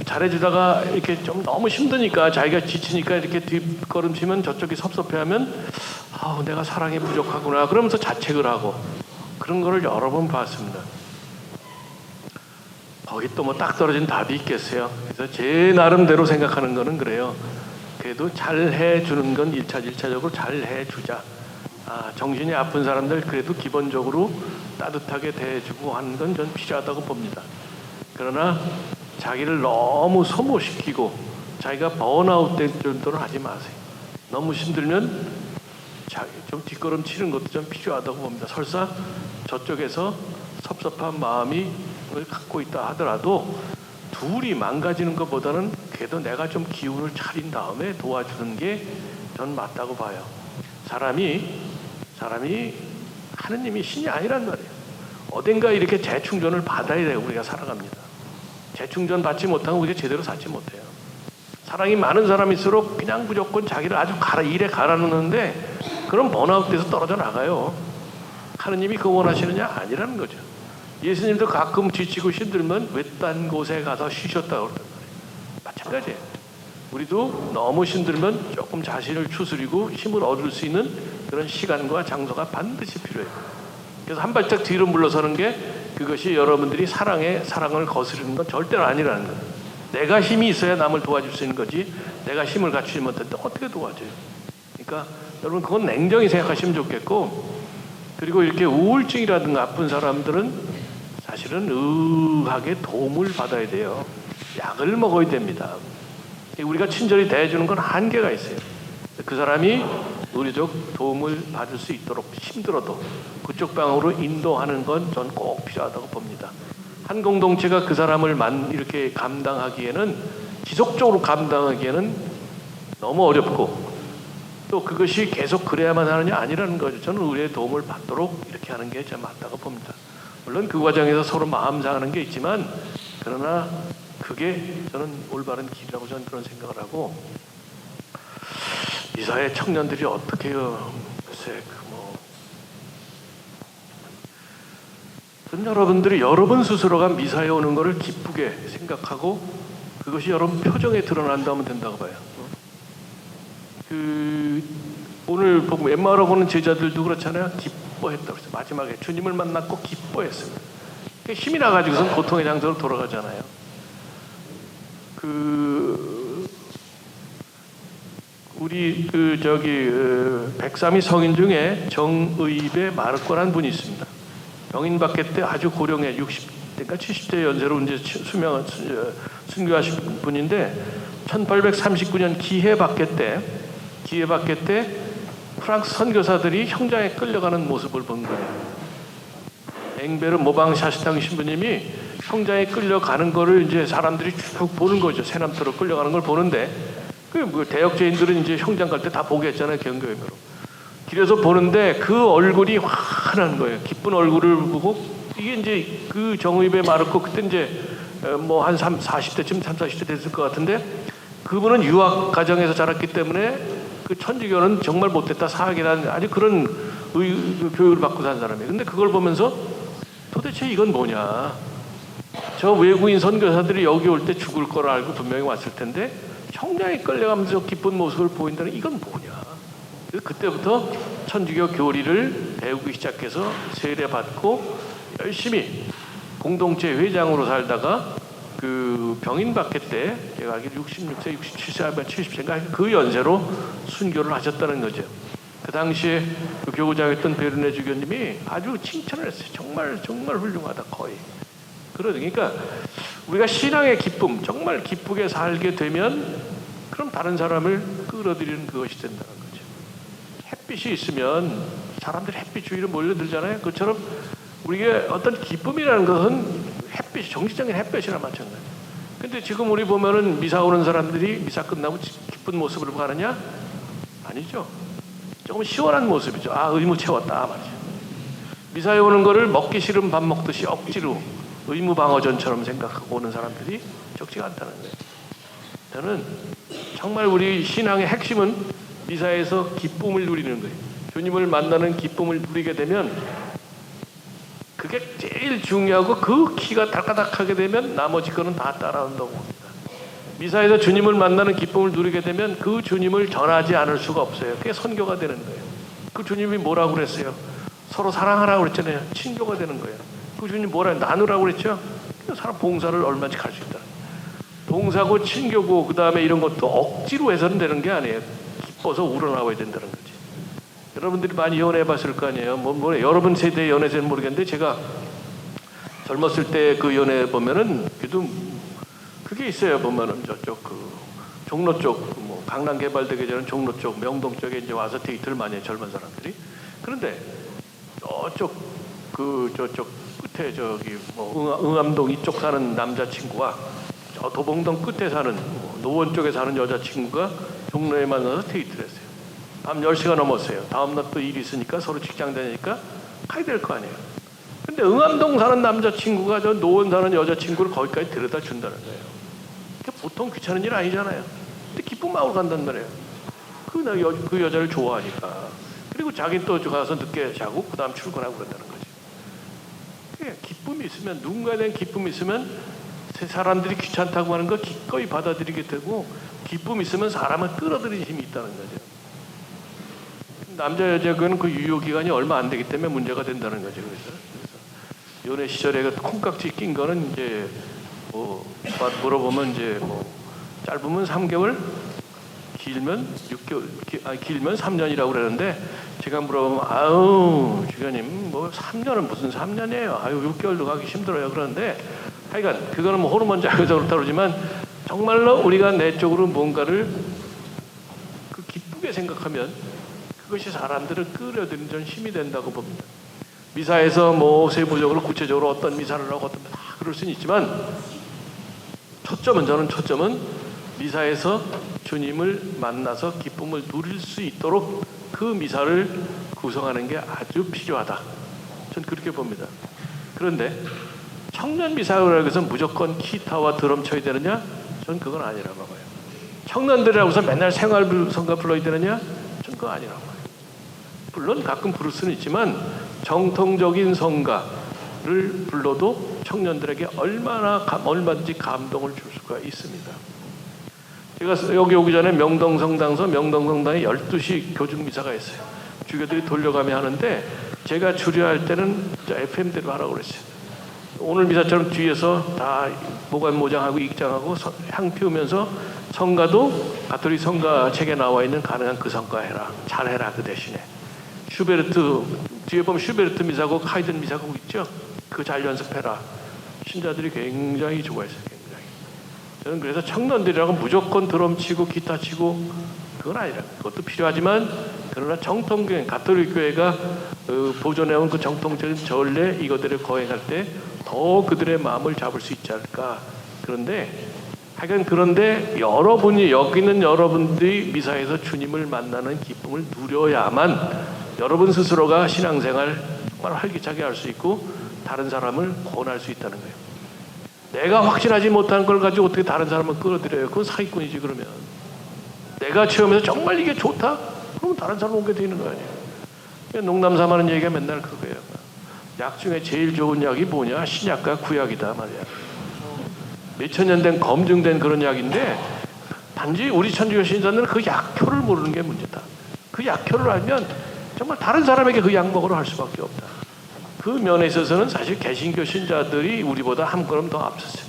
잘해주다가 이렇게 좀 너무 힘드니까 자기가 지치니까 이렇게 뒷걸음치면 저쪽이 섭섭해하면 내가 사랑이 부족하구나 그러면서 자책을 하고 그런 거를 여러 번 봤습니다. 거기 또 뭐 딱 떨어진 답이 있겠어요. 그래서 제 나름대로 생각하는 거는 그래요. 그래도 잘 해주는 건 1차적으로 잘 해주자. 정신이 아픈 사람들 그래도 기본적으로 따뜻하게 대해주고 하는 건 전 필요하다고 봅니다. 그러나 자기를 너무 소모시키고 자기가 번아웃 될 정도로 하지 마세요. 너무 힘들면 좀 뒷걸음 치는 것도 좀 필요하다고 봅니다. 설사 저쪽에서 섭섭한 마음이 갖고 있다 하더라도 둘이 망가지는 것보다는 그래도 내가 좀 기운을 차린 다음에 도와주는 게 전 맞다고 봐요. 사람이 하느님이 신이 아니란 말이에요. 어딘가 이렇게 재충전을 받아야 돼요. 우리가 살아갑니다. 재충전 받지 못하면 우리가 제대로 살지 못해요. 사랑이 많은 사람일수록 그냥 무조건 자기를 아주 일에 갈아넣는데 그럼 번아웃돼서 떨어져 나가요. 하느님이 그거 원하시느냐? 아니라는 거죠. 예수님도 가끔 지치고 힘들면 외딴 곳에 가서 쉬셨다고 그러단 말이에요. 마찬가지예요. 우리도 너무 힘들면 조금 자신을 추스리고 힘을 얻을 수 있는 그런 시간과 장소가 반드시 필요해요. 그래서 한 발짝 뒤로 물러서는 게 그것이 여러분들이 사랑을 거스르는 건 절대로 아니라는 거예요. 내가 힘이 있어야 남을 도와줄 수 있는 거지 내가 힘을 갖추지 못했는데 어떻게 도와줘요? 그러니까 여러분 그건 냉정히 생각하시면 좋겠고 그리고 이렇게 우울증이라든가 아픈 사람들은 사실은 의학의 도움을 받아야 돼요. 약을 먹어야 됩니다. 우리가 친절히 대해주는 건 한계가 있어요. 그 사람이 의료적 도움을 받을 수 있도록 힘들어도 그쪽 방향으로 인도하는 건 전 꼭 필요하다고 봅니다. 한 공동체가 그 사람을 이렇게 감당하기에는 지속적으로 감당하기에는 너무 어렵고 또 그것이 계속 그래야만 하느냐 아니라는 거죠. 저는 의뢰의 도움을 받도록 이렇게 하는 게 참 맞다고 봅니다. 물론 그 과정에서 서로 마음 상하는 게 있지만 그러나 그게 저는 올바른 길이라고 저는 그런 생각을 하고 미사의 청년들이 어떻게 해요? 글쎄 여러분들이 여러분 스스로가 미사에 오는 것을 기쁘게 생각하고 그것이 여러분 표정에 드러난다면 된다고 봐요. 오늘 보고 엠마오로 보는 제자들도 그렇잖아요. 기뻐했다고 그랬어요. 마지막에 주님을 만났고 기뻐했습니다. 힘이 나가지고선 고통의 장소로 돌아가잖아요. 우리 백삼이 성인 중에 정의배 마르코라는 분이 있습니다. 병인 받게 때 아주 고령의 60대인가 70대 연세로 이제 순교하신 분인데 1839년 기해 받게 때 프랑스 선교사들이 형장에 끌려가는 모습을 본 거예요. 앵베르 모방 샤스탕 신부님이 형장에 끌려가는 거를 이제 사람들이 쭉 보는 거죠. 새남터로 끌려가는 걸 보는데 그 대역죄인들은 이제 형장 갈 때 다 보게 했잖아요. 경교회로. 길에서 보는데 그 얼굴이 환한 거예요. 기쁜 얼굴을 보고 이게 이제 그 정의배 마르코 그때 이제 뭐 한 40대쯤 40대 됐을 것 같은데 그분은 유학 가정에서 자랐기 때문에 그 천주교는 정말 못됐다 사학이라는 아주 그런 교육을 받고 산 사람이에요. 근데 그걸 보면서 도대체 이건 뭐냐? 저 외국인 선교사들이 여기 올 때 죽을 걸 알고 분명히 왔을 텐데 형량에 끌려가면서 기쁜 모습을 보인다는 이건 뭐냐? 그때부터 천주교 교리를 배우기 시작해서 세례받고 열심히 공동체 회장으로 살다가 그 병인 받게 때 제가 알기로 66세, 67세, 아마 70세인가 그 연세로 순교를 하셨다는 거죠. 그 당시에 그 교구장이었던 베르네 주교님이 아주 칭찬을 했어요. 정말 훌륭하다 거의. 그러니까 우리가 신앙의 기쁨 정말 기쁘게 살게 되면 그럼 다른 사람을 끌어들이는 그것이 된다는 거죠. 햇빛이 있으면 사람들이 햇빛 주위로 몰려들잖아요. 그처럼 우리가 어떤 기쁨이라는 것은 햇빛, 정신적인 햇빛이나 마찬가지. 근데 지금 우리 보면은 미사 오는 사람들이 미사 끝나고 기쁜 모습으로 가느냐? 아니죠. 조금 시원한 모습이죠. 아, 의무 채웠다 말이죠. 미사에 오는 거를 먹기 싫은 밥 먹듯이 억지로 의무 방어전처럼 생각하고 오는 사람들이 적지가 않다는 거예요. 저는 정말 우리 신앙의 핵심은 미사에서 기쁨을 누리는 거예요. 주님을 만나는 기쁨을 누리게 되면 그게 제일 중요하고 그 키가 달까닥하게 되면 나머지 거는 다 따라온다고 봅니다. 미사에서 주님을 만나는 기쁨을 누리게 되면 그 주님을 전하지 않을 수가 없어요. 그게 선교가 되는 거예요. 그 주님이 뭐라고 그랬어요? 서로 사랑하라고 그랬잖아요. 친교가 되는 거예요. 그 주님 뭐라고 나누라고 그랬죠? 사람 봉사를 얼마든지 갈 수 있다. 봉사고 친교고 그 다음에 이런 것도 억지로 해서는 되는 게 아니에요. 기뻐서 우러나와야 된다는 거지. 여러분들이 많이 연애해 봤을 거 아니에요. 여러분 세대의 연애세는 모르겠는데 제가 젊었을 때 그 연애 보면은 그래도 그게 있어요. 보면은 저쪽 그 종로 쪽 뭐 강남 개발되기 전에 종로 쪽 명동 쪽에 이제 와서 데이트를 많이 해요. 젊은 사람들이. 그런데 저쪽 끝에 저기 뭐 응암동 이쪽 사는 남자친구와 저 도봉동 끝에 사는 노원 쪽에 사는 여자친구가 종로에 만나서 데이트를 했어요. 밤 10시가 넘었어요. 다음날 또 일이 있으니까 서로 직장 다니니까 가야 될 거 아니에요. 근데 응암동 사는 남자친구가 저 노원 사는 여자친구를 거기까지 데려다 준다는 거예요. 그게 보통 귀찮은 일 아니잖아요. 근데 기쁜 마음으로 간단 말이에요. 그 여자를 좋아하니까. 그리고 자기는 또 가서 늦게 자고 그 다음 출근하고 그런다는 거죠. 기쁨이 있으면 누군가에 대한 기쁨이 있으면 사람들이 귀찮다고 하는 거 기꺼이 받아들이게 되고 기쁨이 있으면 사람을 끌어들이는 힘이 있다는 거죠. 남자 여자는 그 유효 기간이 얼마 안 되기 때문에 문제가 된다는 거죠. 그래서 연애 시절에 그 콩깍지 낀 거는 이제 뭐 물어보면 이제 뭐 짧으면 3개월, 길면 6개월, 길면 3년이라고 그러는데 제가 물어보면 아유 주교님 뭐 3년은 무슨 3년이에요. 아유 6개월도 가기 힘들어요. 그러는데 하여간 그거는 뭐 호르몬 작용에서 그렇다 그러지만 정말로 우리가 내적으로 뭔가를 그 기쁘게 생각하면 그것이 사람들을 끌어들이는 전 힘이 된다고 봅니다. 미사에서 뭐 세부적으로 구체적으로 어떤 미사를 하고 어떤 다 그럴 수는 있지만 저는 미사에서 주님을 만나서 기쁨을 누릴 수 있도록 그 미사를 구성하는 게 아주 필요하다. 전 그렇게 봅니다. 그런데 청년 미사라고 해서 무조건 기타와 드럼 쳐야 되느냐? 전 그건 아니라고 봐요. 청년들이라고서 맨날 생활성가 불러야 되느냐? 전 그건 아니라고 봐요. 물론 가끔 부를 수는 있지만 정통적인 성가를 불러도 청년들에게 얼마든지 감동을 줄 수가 있습니다. 제가 여기 오기 전에 명동성당서 명동성당에 12시 교중미사가 있어요. 주교들이 돌려가며 하는데 제가 주례할 때는 FM대로 하라고 그랬어요. 오늘 미사처럼 뒤에서 다 모관모장하고 입장하고 향 피우면서 성가도 가톨릭 성가 책에 나와 있는 가능한 그 성가 해라. 잘해라 그 대신에. 슈베르트 뒤에 보면 슈베르트 미사고 하이든 미사고 있죠. 그거 잘 연습해라. 신자들이 굉장히 좋아했어요. 굉장히. 저는 그래서 청년들이라고 무조건 드럼 치고 기타 치고 그건 아니라 그것도 필요하지만 그러나 정통교회 가톨릭 교회가 보존해온 그 정통적인 전례 이것들을 거행할 때 더 그들의 마음을 잡을 수 있지 않을까. 그런데 하여간 그런데 여러분이 여기 있는 여러분들이 미사에서 주님을 만나는 기쁨을 누려야만 여러분 스스로가 신앙생활 정말 활기차게 할 수 있고 다른 사람을 권할 수 있다는 거예요. 내가 확신하지 못하는 걸 가지고 어떻게 다른 사람을 끌어들여요? 그건 사기꾼이지. 그러면 내가 체험해서 정말 이게 좋다? 그러면 다른 사람 오게 되는 거 아니에요. 농담 삼아는 얘기가 맨날 그거예요. 약 중에 제일 좋은 약이 뭐냐? 신약과 구약이다 말이야. 몇천 년 된 검증된 그런 약인데 단지 우리 천주교 신자들은 그 약효를 모르는 게 문제다. 그 약효를 알면 정말 다른 사람에게 그 약 먹으러 할 수밖에 없다. 그 면에 있어서는 사실 개신교 신자들이 우리보다 한 걸음 더 앞섰어요.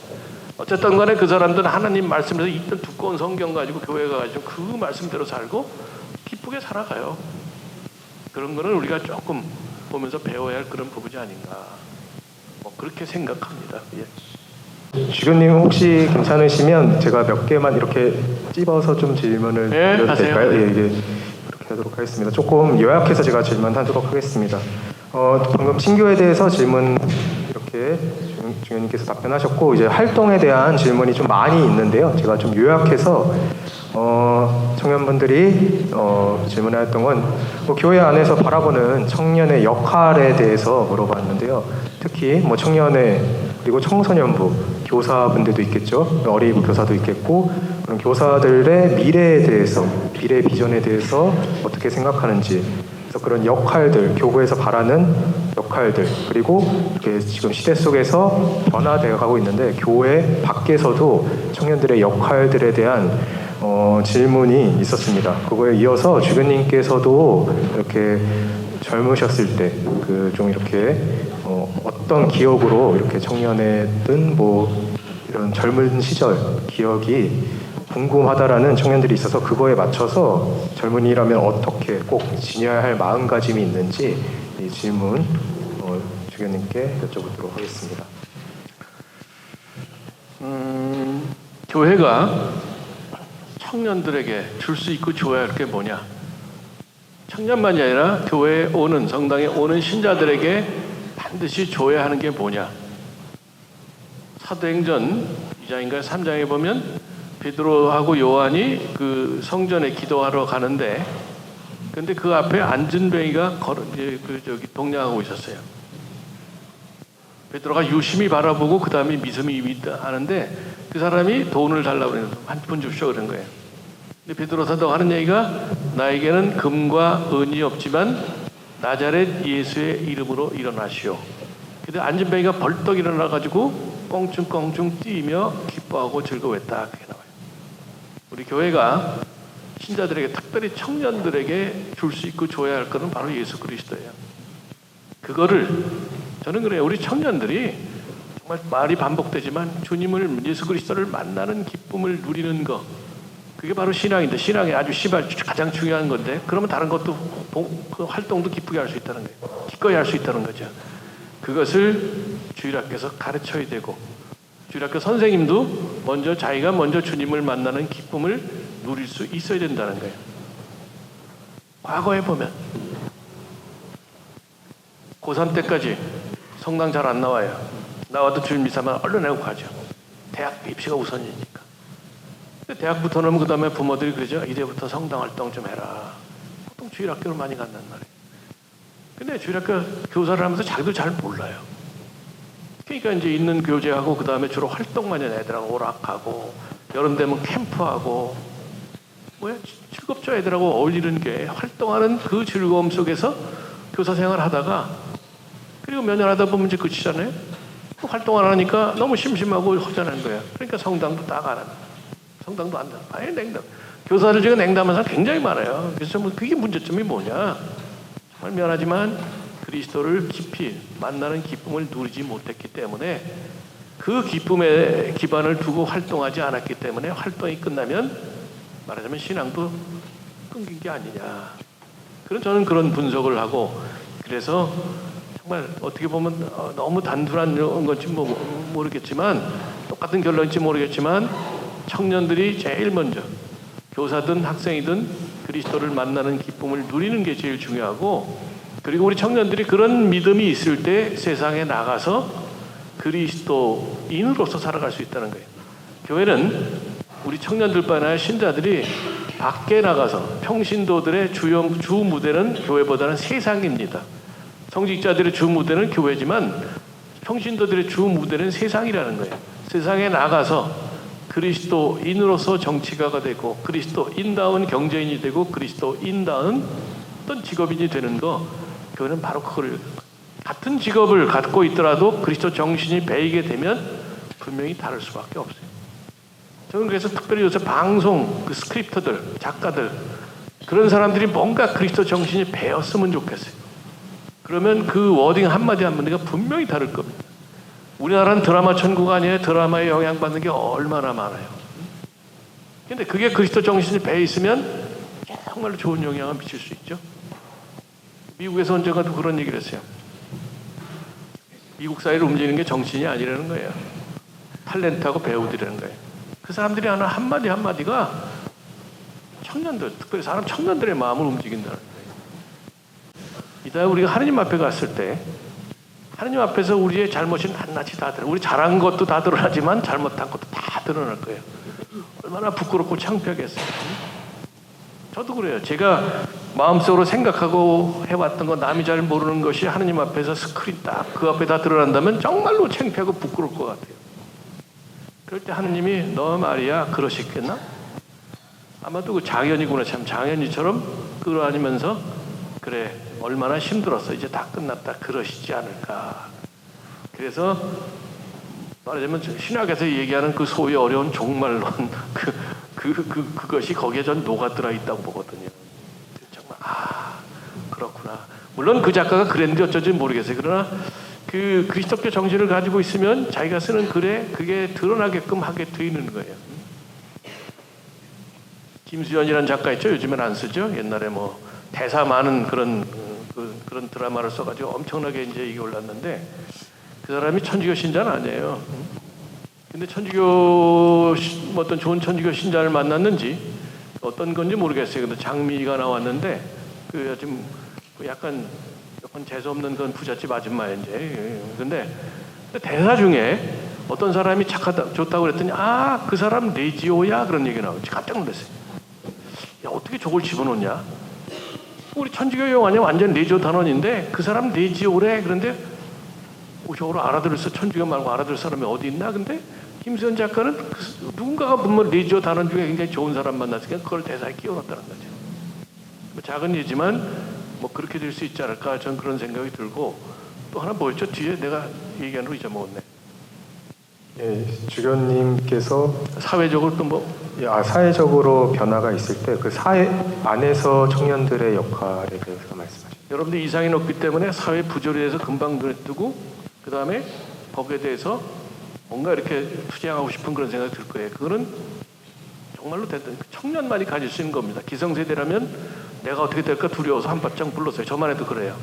어쨌든 간에 그 사람들은 하나님 말씀에서 있던 두꺼운 성경 가지고 교회 가가지고 그 말씀대로 살고 기쁘게 살아가요. 그런 거는 우리가 조금 보면서 배워야 할 그런 부분이 아닌가. 그렇게 생각합니다. 예. 주교님 혹시 괜찮으시면 제가 몇 개만 이렇게 찝어서 좀 질문을 드려도 될까요? 예, 그렇게 하도록 하겠습니다. 조금 요약해서 제가 질문하도록 하겠습니다. 방금 신교에 대해서 질문 이렇게 주교님께서 답변하셨고 이제 활동에 대한 질문이 좀 많이 있는데요. 제가 좀 요약해서 청년분들이 질문하였던 건 교회 안에서 바라보는 청년의 역할에 대해서 물어봤는데요. 특히 뭐 청년회 그리고 청소년부 교사분들도 있겠죠. 어린이부 교사도 있겠고 그런 교사들의 미래에 대해서 미래 비전에 대해서 어떻게 생각하는지 그래서 그런 역할들 교구에서 바라는 역할들 그리고 이렇게 지금 시대 속에서 변화되어 가고 있는데 교회 밖에서도 청년들의 역할들에 대한 질문이 있었습니다. 그거에 이어서 주교님께서도 이렇게 젊으셨을 때 그 좀 이렇게 어떤 기억으로 이렇게 청년회든 뭐 이런 젊은 시절 기억이 궁금하다라는 청년들이 있어서 그거에 맞춰서 젊은이라면 어떻게 꼭 지녀야 할 마음가짐이 있는지 이 질문 주교님께 여쭤보도록 하겠습니다. 교회가 청년들에게 줄 수 있고 줘야 할 게 뭐냐? 청년만이 아니라 교회에 오는 성당에 오는 신자들에게 반드시 줘야 하는 게 뭐냐? 사도행전 2장인가 3장에 보면 베드로하고 요한이 그 성전에 기도하러 가는데 근데 그 앞에 안진뱅이가 동냥하고 있었어요. 베드로가 유심히 바라보고 그 다음에 믿음이 하는데 그 사람이 돈을 달라고 그래서 한 푼 줍쇼 그런 거예요. 근데 베드로 사도가 하는 얘기가 나에게는 금과 은이 없지만 나자렛 예수의 이름으로 일어나시오. 근데 안진뱅이가 벌떡 일어나가지고 껑충껑충 뛰며 기뻐하고 즐거워했다. 그게 나와요. 우리 교회가 신자들에게 특별히 청년들에게 줄 수 있고 줘야 할 것은 바로 예수 그리스도예요. 그거를 저는 그래요. 우리 청년들이 정말 말이 반복되지만 주님을 예수 그리스도를 만나는 기쁨을 누리는 거 그게 바로 신앙인데 신앙이 아주 가장 중요한 건데 그러면 다른 것도 그 활동도 기쁘게 할 수 있다는 거예요. 기꺼이 할 수 있다는 거죠. 그것을 주일학교에서 가르쳐야 되고 주일학교 선생님도 자기가 먼저 주님을 만나는 기쁨을 누릴 수 있어야 된다는 거예요. 과거에 보면 고3 때까지 성당 잘 안 나와요. 나와도 주일 미사만 얼른 하고 가죠. 대학 입시가 우선이니까. 근데 대학부터 넣으면 그 다음에 부모들이 그러죠. 이제부터 성당 활동 좀 해라. 보통 주일학교를 많이 간단 말이에요. 근데 주일학교 교사를 하면서 자기도 잘 몰라요. 그러니까 이제 있는 교재하고 그 다음에 주로 활동만 하는 애들하고 오락하고 여름 되면 캠프하고 뭐야 즐겁죠. 애들하고 어울리는 게 활동하는 그 즐거움 속에서 교사 생활 하다가 그리고 몇 년 하다 보면 이제 그치잖아요. 활동 안 하니까 너무 심심하고 허전한 거예요. 그러니까 성당도 딱 안 합니다. 성당도 안 한다. 아예 냉담. 교사들 중에 냉담한 사람 굉장히 많아요. 그래서 뭐 그게 문제점이 뭐냐? 정말 미안하지만 그리스도를 깊이 만나는 기쁨을 누리지 못했기 때문에 그 기쁨에 기반을 두고 활동하지 않았기 때문에 활동이 끝나면 말하자면 신앙도 끊긴 게 아니냐. 그런 저는 그런 분석을 하고 그래서 정말 어떻게 보면 너무 단순한 건지 모르겠지만 똑같은 결론인지 모르겠지만 청년들이 제일 먼저 교사든 학생이든 그리스도를 만나는 기쁨을 누리는 게 제일 중요하고 그리고 우리 청년들이 그런 믿음이 있을 때 세상에 나가서 그리스도인으로서 살아갈 수 있다는 거예요. 교회는 우리 청년들뿐 아니라 신자들이 밖에 나가서 평신도들의 주 무대는 교회보다는 세상입니다. 성직자들의 주 무대는 교회지만 평신도들의 주 무대는 세상이라는 거예요. 세상에 나가서 그리스도인으로서 정치가가 되고 그리스도인다운 경제인이 되고 그리스도인다운 어떤 직업인이 되는 거 교회는 바로 그걸 같은 직업을 갖고 있더라도 그리스도 정신이 배이게 되면 분명히 다를 수밖에 없어요. 저는 그래서 특별히 요새 방송 그 스크립터들 작가들 그런 사람들이 뭔가 그리스도 정신이 배었으면 좋겠어요. 그러면 그 워딩 한마디 한마디가 분명히 다를 겁니다. 우리나라는 드라마 천국 아니에요. 드라마에 영향받는 게 얼마나 많아요. 근데 그게 그리스도 정신이 배에 있으면 정말로 좋은 영향을 미칠 수 있죠. 미국에서 언젠가도 그런 얘기를 했어요. 미국 사회를 움직이는 게 정신이 아니라는 거예요. 탤런트하고 배우들이라는 거예요. 그 사람들이 하는 한마디 한마디가 청년들, 특별히 사람 청년들의 마음을 움직인다는 거예요. 이따 우리가 하느님 앞에 갔을 때 하느님 앞에서 우리의 잘못이 낱낱이 다 드러나. 우리 잘한 것도 다 드러나지만 잘못한 것도 다 드러날 거예요. 얼마나 부끄럽고 창피하겠어요. 저도 그래요. 제가 마음속으로 생각하고 해왔던 거 남이 잘 모르는 것이 하느님 앞에서 스크린 딱 그 앞에 다 드러난다면 정말로 창피하고 부끄러울 것 같아요. 그럴 때 하느님이 너 말이야 그러시겠나? 아마도 그 장현이구나 참 장현이처럼 끌어안으면서 그래 얼마나 힘들었어 이제 다 끝났다 그러시지 않을까. 그래서 말하자면 신학에서 얘기하는 그 소위 어려운 종말론 그것이 거기에 전 녹아들어 있다고 보거든요. 정말 그렇구나. 물론 그 작가가 그랬는지 어쩐지 모르겠어요. 그러나 그 그리스도교 정신을 가지고 있으면 자기가 쓰는 글에 그게 드러나게끔 하게 되는 거예요. 김수현이라는 작가 있죠. 요즘엔 안 쓰죠. 옛날에 뭐 대사 많은 그런 드라마를 써가지고 엄청나게 이제 이게 올랐는데 그 사람이 천주교 신자는 아니에요. 근데 천주교 어떤 좋은 천주교 신자를 만났는지 어떤 건지 모르겠어요. 근데 장미가 나왔는데 그 지금 약간 재수 없는 그런 부잣집 아줌마예요 이제. 근데 대사 중에 어떤 사람이 착하다 좋다고 그랬더니 그 사람 레지오야 그런 얘기 나오지. 깜짝 놀랐어요. 야 어떻게 저걸 집어넣냐? 우리 천주교 용어는 완전 레지오 단원인데 그 사람 레지오래. 그런데 저걸 알아들을 천주교 말고 알아들을 사람이 어디 있나? 근데 김수현 작가는 누군가가 분명 레지오 단원 중에 굉장히 좋은 사람 만났으니까 그걸 대사에 끼워놨다는 거죠. 뭐 작은 일이지만 뭐 그렇게 될 수 있지 않을까 저는 그런 생각이 들고 또 하나 뭐였죠? 뒤에 내가 얘기하는 거 잊어먹었네. 예, 주교님께서 사회적으로 또 뭐? 사회적으로 변화가 있을 때 그 사회 안에서 청년들의 역할에 대해서 말씀하시죠. 여러분들 이상이 높기 때문에 사회 부조리에 대해서 금방 눈에 뜨고 그 다음에 거기에 대해서 뭔가 이렇게 투쟁하고 싶은 그런 생각이 들 거예요. 그거는 정말로 청년만이 가질 수 있는 겁니다. 기성세대라면 내가 어떻게 될까 두려워서 한바탕 불렀어요. 저만 해도 그래요.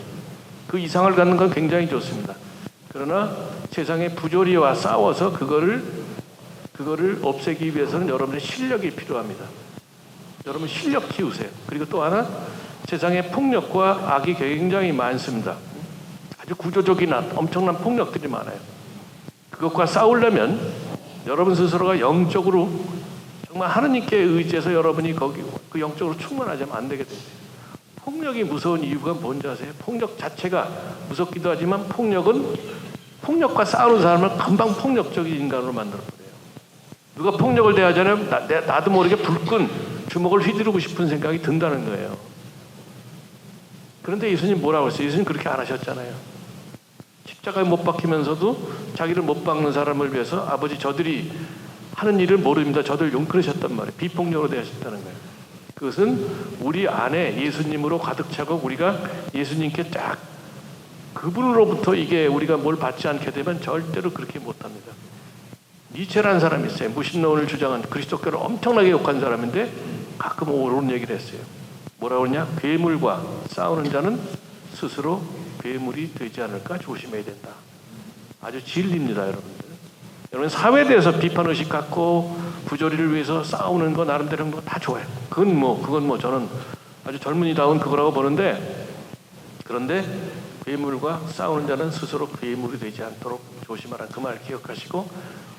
그 이상을 갖는 건 굉장히 좋습니다. 그러나 세상의 부조리와 싸워서 그거를 없애기 위해서는 여러분의 실력이 필요합니다. 여러분 실력 키우세요. 그리고 또 하나 세상의 폭력과 악이 굉장히 많습니다. 아주 구조적인 엄청난 폭력들이 많아요. 그것과 싸우려면 여러분 스스로가 영적으로 정말 하느님께 의지해서 여러분이 거기 그 영적으로 충만하자면 안 되게 됩니다. 폭력이 무서운 이유가 뭔지 아세요? 폭력 자체가 무섭기도 하지만 폭력과 싸우는 사람을 금방 폭력적인 인간으로 만들어버려요. 누가 폭력을 대하잖아요. 나도 모르게 불끈 주먹을 휘두르고 싶은 생각이 든다는 거예요. 그런데 예수님 뭐라고 했어요? 예수님 그렇게 안 하셨잖아요. 십자가에 못 박히면서도 자기를 못 박는 사람을 위해서 아버지 저들이 하는 일을 모릅니다. 저들 용서하셨단 말이에요. 비폭력으로 대하셨다는 거예요. 그것은 우리 안에 예수님으로 가득 차고 우리가 예수님께 딱 그분으로부터 이게 우리가 뭘 받지 않게 되면 절대로 그렇게 못합니다. 니체라는 사람이 있어요. 무신론을 주장한 그리스도교를 엄청나게 욕한 사람인데 가끔 옳은 얘기를 했어요. 뭐라고 그러냐? 괴물과 싸우는 자는 스스로 괴물이 되지 않을까 조심해야 된다. 아주 진리입니다, 여러분들. 여러분 사회에 대해서 비판의식 갖고 부조리를 위해서 싸우는 거 나름대로 다 좋아요. 그건 뭐 저는 아주 젊은이다운 그거라고 보는데, 그런데 괴물과 싸우는 자는 스스로 괴물이 되지 않도록 조심하라. 그 말 기억하시고,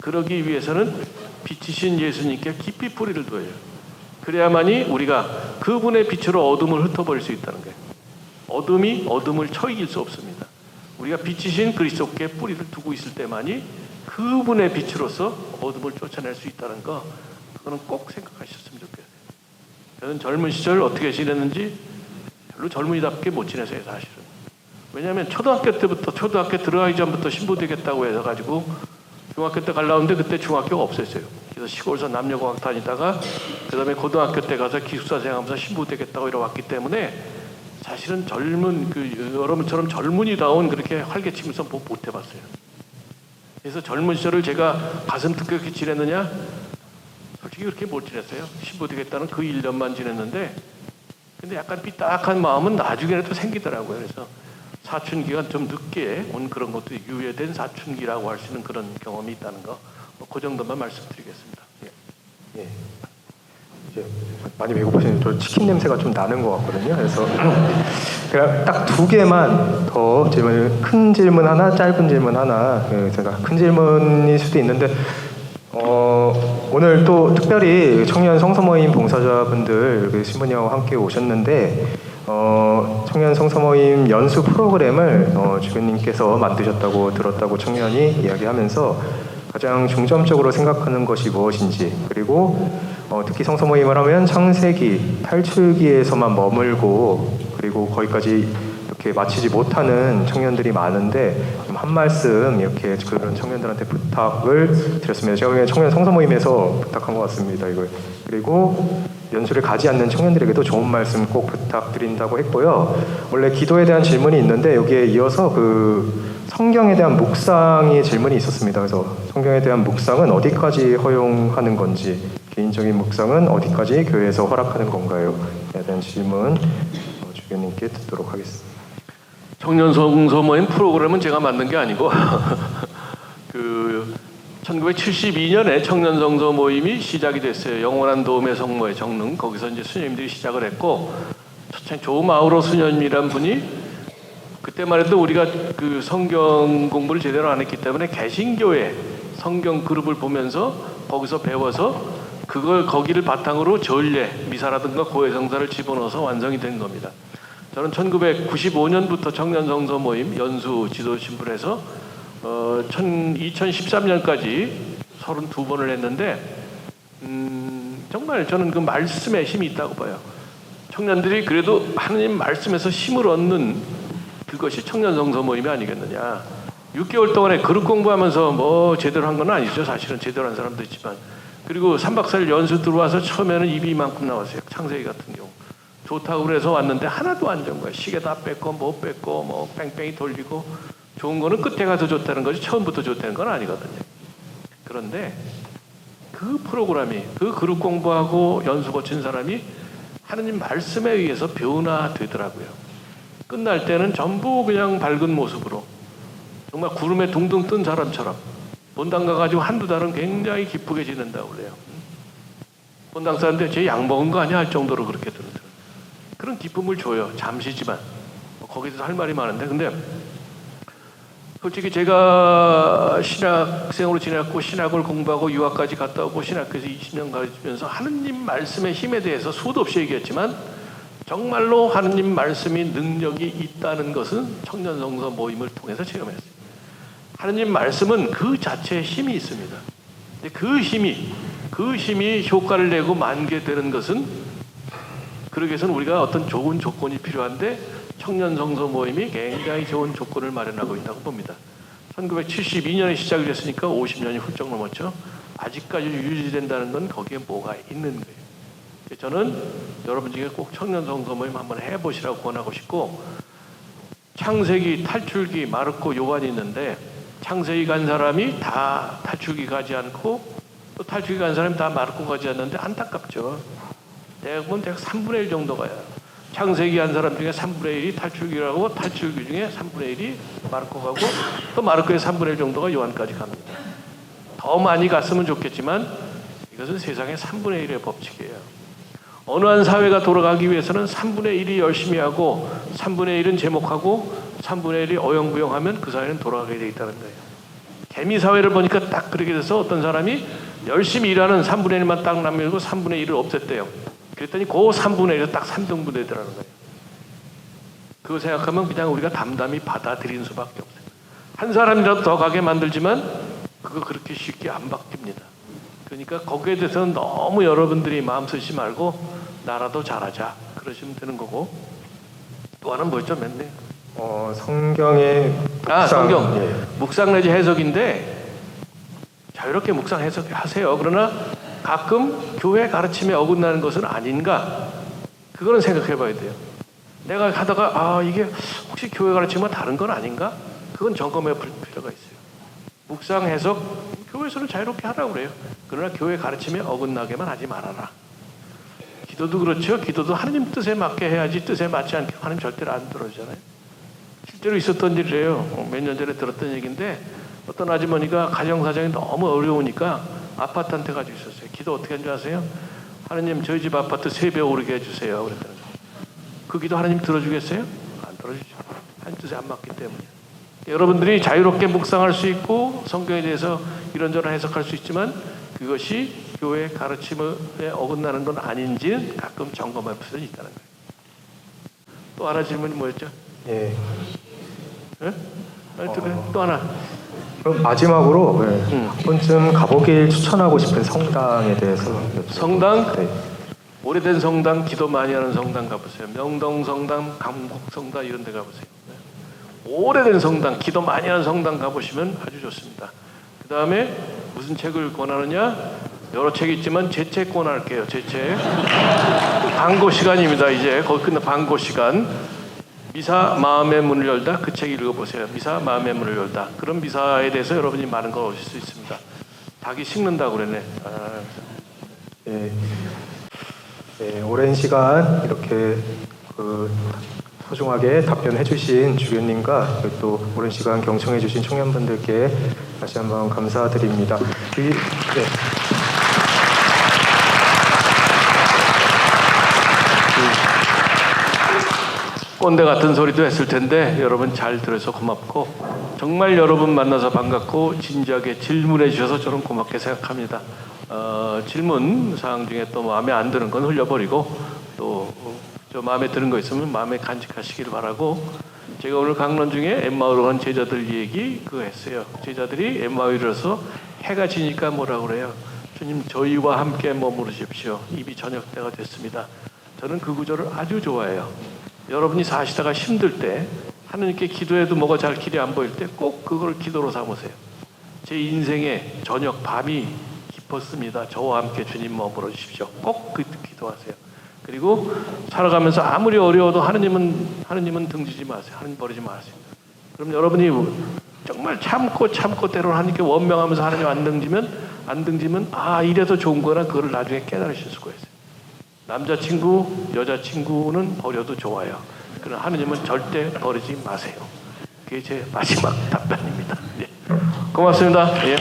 그러기 위해서는 빛이신 예수님께 깊이 뿌리를 둬요. 그래야만이 우리가 그분의 빛으로 어둠을 흩어버릴 수 있다는 거예요. 어둠이 어둠을 쳐이길 수 없습니다. 우리가 빛이신 그리스도께 뿌리를 두고 있을 때만이 그분의 빛으로서 어둠을 쫓아낼 수 있다는 거, 그거는 꼭 생각하셨으면 좋겠어요. 저는 젊은 시절 어떻게 지냈는지 별로 젊은이답게 못 지내서요, 사실은. 왜냐하면 초등학교 들어가기 전부터 신부 되겠다고 해서 가지고 중학교 때 가려는데 그때 중학교가 없었어요. 그래서 시골에서 남녀공학 다니다가 그 다음에 고등학교 때 가서 기숙사생 하면서 신부 되겠다고 이러왔기 때문에 사실은 젊은 여러분처럼 젊은이다운 그렇게 활개치면서 못 해봤어요. 그래서 젊은 시절을 제가 가슴 뜨겁게 지냈느냐? 솔직히 그렇게 못 지냈어요. 신부 되겠다는 그 1년만 지냈는데, 근데 약간 삐딱한 마음은 나중에라도 생기더라고요. 그래서 사춘기가 좀 늦게 온 그런 것도 유예된 사춘기라고 할 수 있는 그런 경험이 있다는 거, 그 정도만 말씀드리겠습니다. 예. 이제 많이 배고프시는 저 치킨 냄새가 좀 나는 것 같거든요. 그래서 그냥 딱 두 개만 더 질문, 큰 질문 하나, 짧은 질문 하나. 제가 큰 질문일 수도 있는데 오늘 또 특별히 청년 성서모임 봉사자분들 신부님하고 함께 오셨는데 청년 성서모임 연수 프로그램을 주교님께서 만드셨다고 들었다고 청년이 이야기하면서 가장 중점적으로 생각하는 것이 무엇인지, 그리고 특히 성서모임을 하면 창세기, 탈출기에서만 머물고 그리고 거기까지 이렇게 마치지 못하는 청년들이 많은데 좀 한 말씀 이렇게 그런 청년들한테 부탁을 드렸습니다. 제가 청년 성서모임에서 부탁한 것 같습니다. 이걸. 그리고 연수를 가지 않는 청년들에게도 좋은 말씀 꼭 부탁드린다고 했고요. 원래 기도에 대한 질문이 있는데 여기에 이어서 성경에 대한 묵상의 질문이 있었습니다. 그래서 성경에 대한 묵상은 어디까지 허용하는 건지, 개인적인 묵상은 어디까지 교회에서 허락하는 건가요? 에 대한 질문 주교님께 듣도록 하겠습니다. 청년 성서모임 프로그램은 제가 만든 게 아니고 1972년에 청년 성서모임이 시작이 됐어요. 영원한 도움의 성모의 정릉, 거기서 이제 수녀님들이 시작을 했고, 조마우로 수녀님이란 분이 그때만 해도 우리가 그 성경 공부를 제대로 안 했기 때문에 개신교회 성경 그룹을 보면서 거기서 배워서 거기를 바탕으로 전례, 미사라든가 고해성사를 집어넣어서 완성이 된 겁니다. 저는 1995년부터 청년 성서 모임 연수 지도 신분에서 2013년까지 32번을 했는데 정말 저는 그 말씀에 힘이 있다고 봐요. 청년들이 그래도 하나님 말씀에서 힘을 얻는 그것이 청년 성서 모임이 아니겠느냐. 6개월 동안에 그릇 공부하면서 뭐 제대로 한 건 아니죠. 사실은 제대로 한 사람도 있지만. 그리고 3박 4일 연수 들어와서 처음에는 입이 이만큼 나왔어요. 창세기 같은 경우. 좋다고 그래서 왔는데 하나도 안 좋은 거예요. 시계 다 뺐고 못 뺐고 뭐 뺑뺑이 돌리고. 좋은 거는 끝에 가서 좋다는 거지 처음부터 좋다는 건 아니거든요. 그런데 그 프로그램이, 그 그룹 공부하고 연수 거친 사람이 하느님 말씀에 의해서 변화되더라고요. 끝날 때는 전부 그냥 밝은 모습으로 정말 구름에 둥둥 뜬 사람처럼 본당 가가지고 한두 달은 굉장히 기쁘게 지낸다고 그래요. 본당 사람들 제 약 먹은 거 아니야 할 정도로 그렇게 들었어요. 그런 기쁨을 줘요. 잠시지만. 거기서 할 말이 많은데, 근데 솔직히 제가 신학생으로 지냈고 신학을 공부하고 유학까지 갔다 오고 신학교에서 20년 가르치면서 하느님 말씀의 힘에 대해서 수도 없이 얘기했지만 정말로 하느님 말씀이 능력이 있다는 것은 청년성서 모임을 통해서 체험했어요. 하느님 말씀은 그 자체에 힘이 있습니다. 근데 그 힘이 효과를 내고 만개되는 것은 그러기 위해서는 우리가 어떤 좋은 조건이 필요한데 청년성서 모임이 굉장히 좋은 조건을 마련하고 있다고 봅니다. 1972년에 시작을 했으니까 50년이 훌쩍 넘었죠. 아직까지 유지된다는 건 거기에 뭐가 있는 거예요. 저는 여러분 중에 꼭 청년성서 모임 한번 해보시라고 권하고 싶고, 창세기, 탈출기, 마르코, 요한이 있는데 창세기 간 사람이 다 탈출기 가지 않고 또 탈출기 간 사람이 다 마르코 가지 않는데 안타깝죠. 대부분 3분의 1 정도 가요. 창세기 한 사람 중에 3분의 1이 탈출기라고, 탈출기 중에 3분의 1이 마르코 가고 또 마르코의 3분의 1 정도가 요한까지 갑니다. 더 많이 갔으면 좋겠지만 이것은 세상의 3분의 1의 법칙이에요. 어느 한 사회가 돌아가기 위해서는 3분의 1이 열심히 하고 3분의 1은 제목하고 3분의 1이 어영부영하면 그 사회는 돌아가게 돼 있다는 거예요. 개미 사회를 보니까 딱 그렇게 돼서 어떤 사람이 열심히 일하는 3분의 1만 딱 남기고 3분의 1을 없앴대요. 그랬더니 그 3분의 1이 딱 3등분되더라는 거예요. 그거 생각하면 그냥 우리가 담담히 받아들이는 수밖에 없어요. 한 사람이라도 더 가게 만들지만 그거 그렇게 쉽게 안 바뀝니다. 그러니까 거기에 대해서는 너무 여러분들이 마음 쓰지 말고 나라도 잘하자 그러시면 되는 거고, 또 하나는 뭐였죠? 맨날 성경의 성경 예. 묵상 내지 해석인데 자유롭게 묵상 해석하세요. 그러나 가끔 교회 가르침에 어긋나는 것은 아닌가, 그거는 생각해 봐야 돼요. 내가 하다가 이게 혹시 교회 가르침과 다른 건 아닌가, 그건 점검해 볼 필요가 있어요. 묵상 해석 교회에서는 자유롭게 하라고 그래요. 그러나 교회 가르침에 어긋나게만 하지 말아라. 기도도 그렇죠. 기도도 하나님 뜻에 맞게 해야지 뜻에 맞지 않게 하나님 절대로 안 들어주잖아요. 실제로 있었던 일이에요. 몇 년 전에 들었던 얘기인데 어떤 아주머니가 가정사정이 너무 어려우니까 아파트한테 가지고 있었어요. 기도 어떻게 하는지 아세요? 하나님 저희 집 아파트 3배 오르게 해주세요. 그랬더니 그 기도 하나님 들어주겠어요? 안 들어주죠. 하나님 뜻에 안 맞기 때문에. 여러분들이 자유롭게 묵상할 수 있고 성경에 대해서 이런저런 해석할 수 있지만 그것이 교회 가르침에 어긋나는 건 아닌지는 가끔 점검할 필요가 있다는 거예요. 또 하나 질문이 뭐였죠? 예. 네? 또 하나. 그럼 마지막으로 한 번쯤 가보길 추천하고 싶은 성당에 대해서 성당? 네. 오래된 성당, 기도 많이 하는 성당 가보세요. 명동 성당, 강북 성당 이런 데 가보세요. 오래된 성당, 기도 많이 하는 성당 가보시면 아주 좋습니다. 그 다음에 무슨 책을 권하느냐? 여러 책이 있지만 제 책 권할게요. 제 책. 방고 시간입니다. 이제 거기 끝나 방고 시간. 미사 마음의 문을 열다. 그 책 읽어보세요. 미사 마음의 문을 열다. 그런 미사에 대해서 여러분이 많은 걸 얻을 수 있습니다. 닭이 식는다고 그러네. 예. 네, 오랜 시간 이렇게 소중하게 답변해 주신 주교님과 또 오랜 시간 경청해 주신 청년분들께 다시 한번 감사드립니다. 네. 꼰대 같은 소리도 했을 텐데 여러분 잘 들어서 고맙고 정말 여러분 만나서 반갑고 진지하게 질문해 주셔서 저는 고맙게 생각합니다. 질문 사항 중에 또 마음에 안 드는 건 흘려버리고 또 저 마음에 드는 거 있으면 마음에 간직하시기를 바라고, 제가 오늘 강론 중에 엠마오로 간 제자들 얘기 그거 했어요. 제자들이 엠마오로서 해가 지니까 뭐라고 그래요? 주님 저희와 함께 머무르십시오. 이미 저녁 때가 됐습니다. 저는 그 구절을 아주 좋아해요. 여러분이 사시다가 힘들 때 하나님께 기도해도 뭐가 잘 길이 안 보일 때 꼭 그걸 기도로 삼으세요. 제 인생의 저녁 밤이 깊었습니다. 저와 함께 주님 머물러 주십시오. 꼭 그 기도하세요. 그리고 살아가면서 아무리 어려워도 하느님은 등지지 마세요. 하느님 버리지 마세요. 그럼 여러분이 정말 참고 때로는 하나님께 원명하면서 하나님 안 등지면 이래서 좋은 거나 그걸 나중에 깨달으실 수가 있어요. 남자친구, 여자친구는 버려도 좋아요. 그러나 하느님은 절대 버리지 마세요. 그게 제 마지막 답변입니다. 예. 고맙습니다. 예.